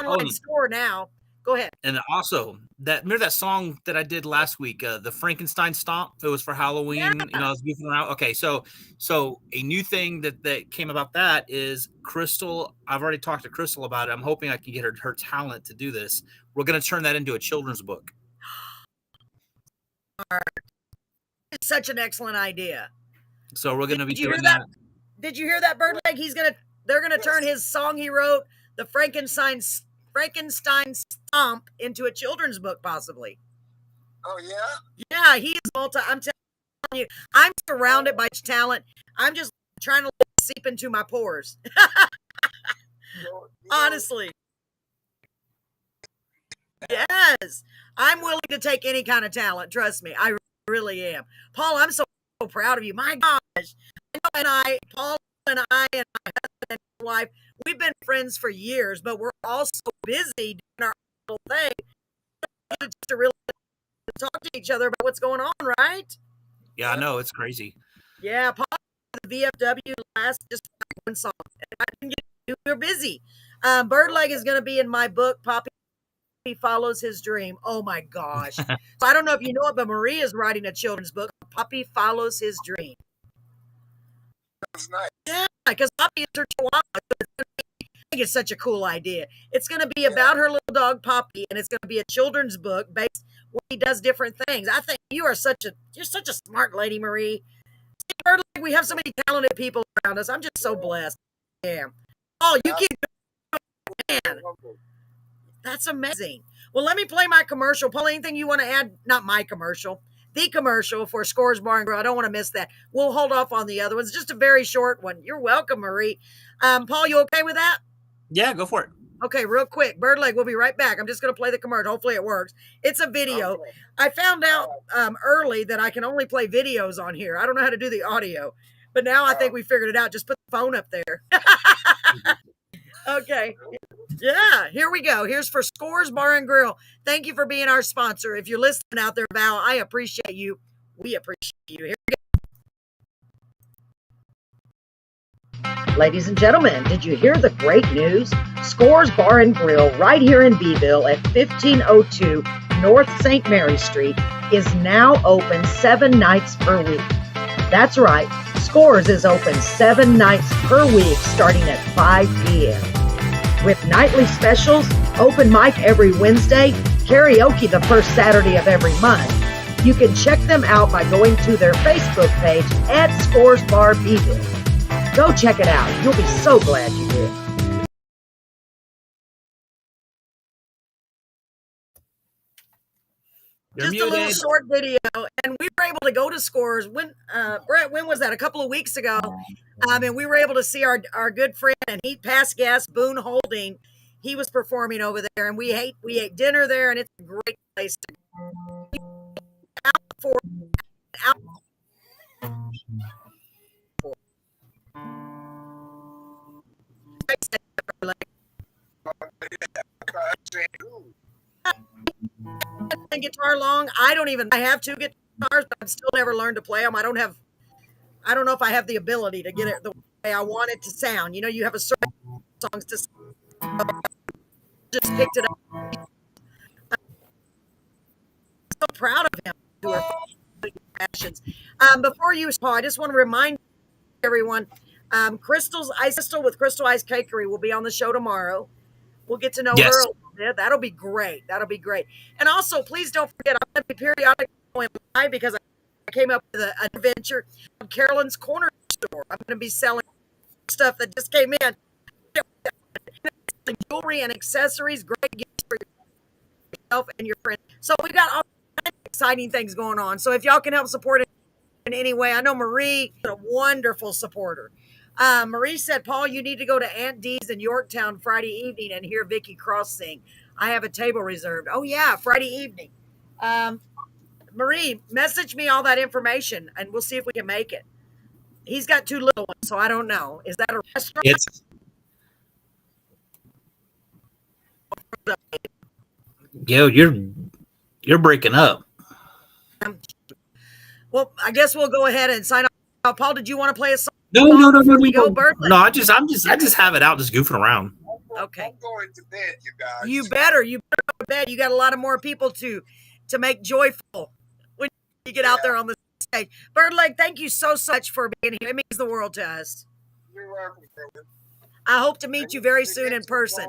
an online store now. Go ahead. And also, remember that song that I did last week, the Frankenstein Stomp? It was for Halloween. Yeah. I was goofing around. Okay, so a new thing that came about that is Crystal. I've already talked to Crystal about it. I'm hoping I can get her talent to do this. We're going to turn that into a children's book. It's such an excellent idea. So we're going to be doing that. Did you hear that, Birdlegg? They're gonna turn his song he wrote, the Frankenstein Stomp, into a children's book, possibly. Oh yeah? Yeah, he is I'm telling you, I'm surrounded by talent. I'm just trying to seep into my pores. Honestly. Yes. I'm willing to take any kind of talent. Trust me. I really am. Paul, I'm so proud of you. My gosh. Paul and I and my husband and my wife, we've been friends for years, but we're all so busy doing our little thing just to really talk to each other about what's going on, right? Yeah, I know. It's crazy. Yeah, Paul, the VFW last just one song. And I didn't get we're busy. Birdlegg is going to be in my book, Poppy Follows His Dream. Oh my gosh. So I don't know if you know it, but Marie is writing a children's book, Poppy Follows His Dream. That's nice. Yeah, because Poppy is her chihuahua. I think it's such a cool idea. It's going to be about her little dog Poppy, and it's going to be a children's book based where he does different things. I think you're such a smart lady, Marie. We have so many talented people around us. I'm just so blessed. Yeah. Oh, you keep doing it, man. That's amazing. Well, let me play my commercial. Paul, anything you want to add? Not my commercial. The commercial for Scores Bar and Grill. I don't want to miss that. We'll hold off on the other ones. Just a very short one. You're welcome, Marie. Paul, you okay with that? Yeah, go for it. Okay, real quick. Birdlegg, we'll be right back. I'm just going to play the commercial. Hopefully it works. It's a video. Okay. I found out early that I can only play videos on here. I don't know how to do the audio, but now I think we figured it out. Just put the phone up there. Okay. Yeah, here we go. Here's for Scores Bar and Grill. Thank you for being our sponsor. If you're listening out there, Val, I appreciate you. We appreciate you. Here we go. Ladies and gentlemen, did you hear the great news? Scores Bar and Grill right here in Beeville at 1502 North St. Mary Street is now open 7 nights per week. That's right, Scores is open 7 nights per week starting at 5 p.m. With nightly specials, open mic every Wednesday, karaoke the first Saturday of every month. You can check them out by going to their Facebook page at Scores Bar Beeville. Go check it out. You'll be so glad you did. You're Just a little muted. short video, and we were able to go to Scores. When Brett, when was that? A couple of weeks ago. And we were able to see our good friend and Heat Pass Gas Boone Holding. He was performing over there, and we ate dinner there, and it's a great place to out. Guitar long. I have 2 guitars, but I've still never learned to play them. I don't know if I have the ability to get it the way I want it to sound. You know, you have a certain songs to just picked it up. I'm so proud of him to her passions. Before you, Paul, I just want to remind everyone, Crystal with Crystal Ice Cakery will be on the show tomorrow. We'll get to know her a little bit. That'll be great. And also, please don't forget, I'm going to be periodically going live because I came up with an adventure of Carolyn's Corner Store. I'm going to be selling stuff that just came in. Jewelry and accessories, great gifts for yourself and your friends. So we got all kinds of exciting things going on. So if y'all can help support it in any way, I know Marie is a wonderful supporter. Marie said, Paul, you need to go to Aunt Dee's in Yorktown Friday evening and hear Vicky Cross sing. I have a table reserved. Oh, yeah, Friday evening. Marie, message me all that information, and we'll see if we can make it. He's got 2 little ones, so I don't know. Is that a restaurant? You're breaking up. Well, I guess we'll go ahead and sign off. Paul, did you want to play a song? No. Birdlegg? No, I just have it out, just goofing around. Okay. I'm going to bed, you guys. You better go to bed. You got a lot of more people to make joyful when you get out there on the stage. Birdlegg, thank you so much for being here. It means the world to us. You're welcome, brother. I hope to meet you very soon in person.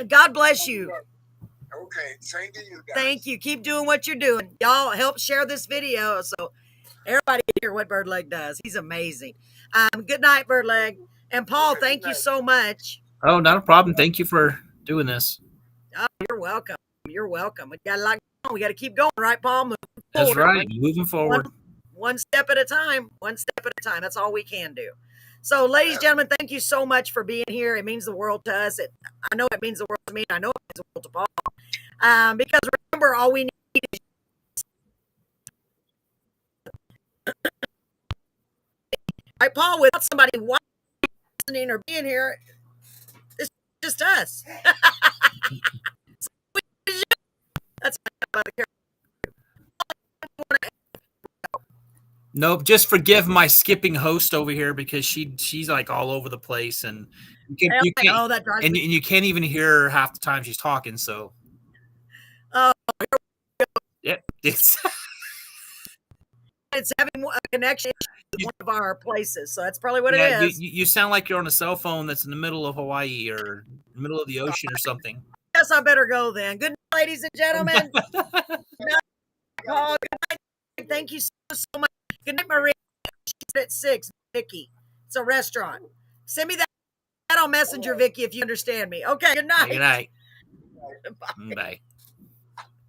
God bless you. Okay, same to you guys. Thank you. Keep doing what you're doing. Y'all help share this video so everybody hear what Birdlegg does. He's amazing. Good night, Birdlegg. And Paul, thank you so much. Oh, not a problem. Thank you for doing this. Oh, you're welcome. You're welcome. We got a lot going on. We got to keep going, right, Paul? Moving That's forward. right. Moving forward. One step at a time. One step at a time. That's all we can do. So, ladies and gentlemen, thank you so much for being here. It means the world to us. I know it means the world to me. I know it means the world to Paul. Because remember, all we need is right, Paul, without somebody listening or being here, it's just us. That's about the Nope. Just forgive my skipping host over here because she's like all over the place, and you can't, that drives and me. you can't even hear her half the time she's talking. So, yep, it's having a connection with one of our places, so that's probably what it is. You sound like you're on a cell phone that's in the middle of Hawaii or middle of the ocean or something. Guess I better go then. Good night, ladies and gentlemen. Good night, Paul. Good night. Thank you so much. Good night, Maria. She's at 6, Vicky. It's a restaurant. Send me that on Messenger, Vicky, if you understand me. Okay, good night. Good night. Bye. Bye.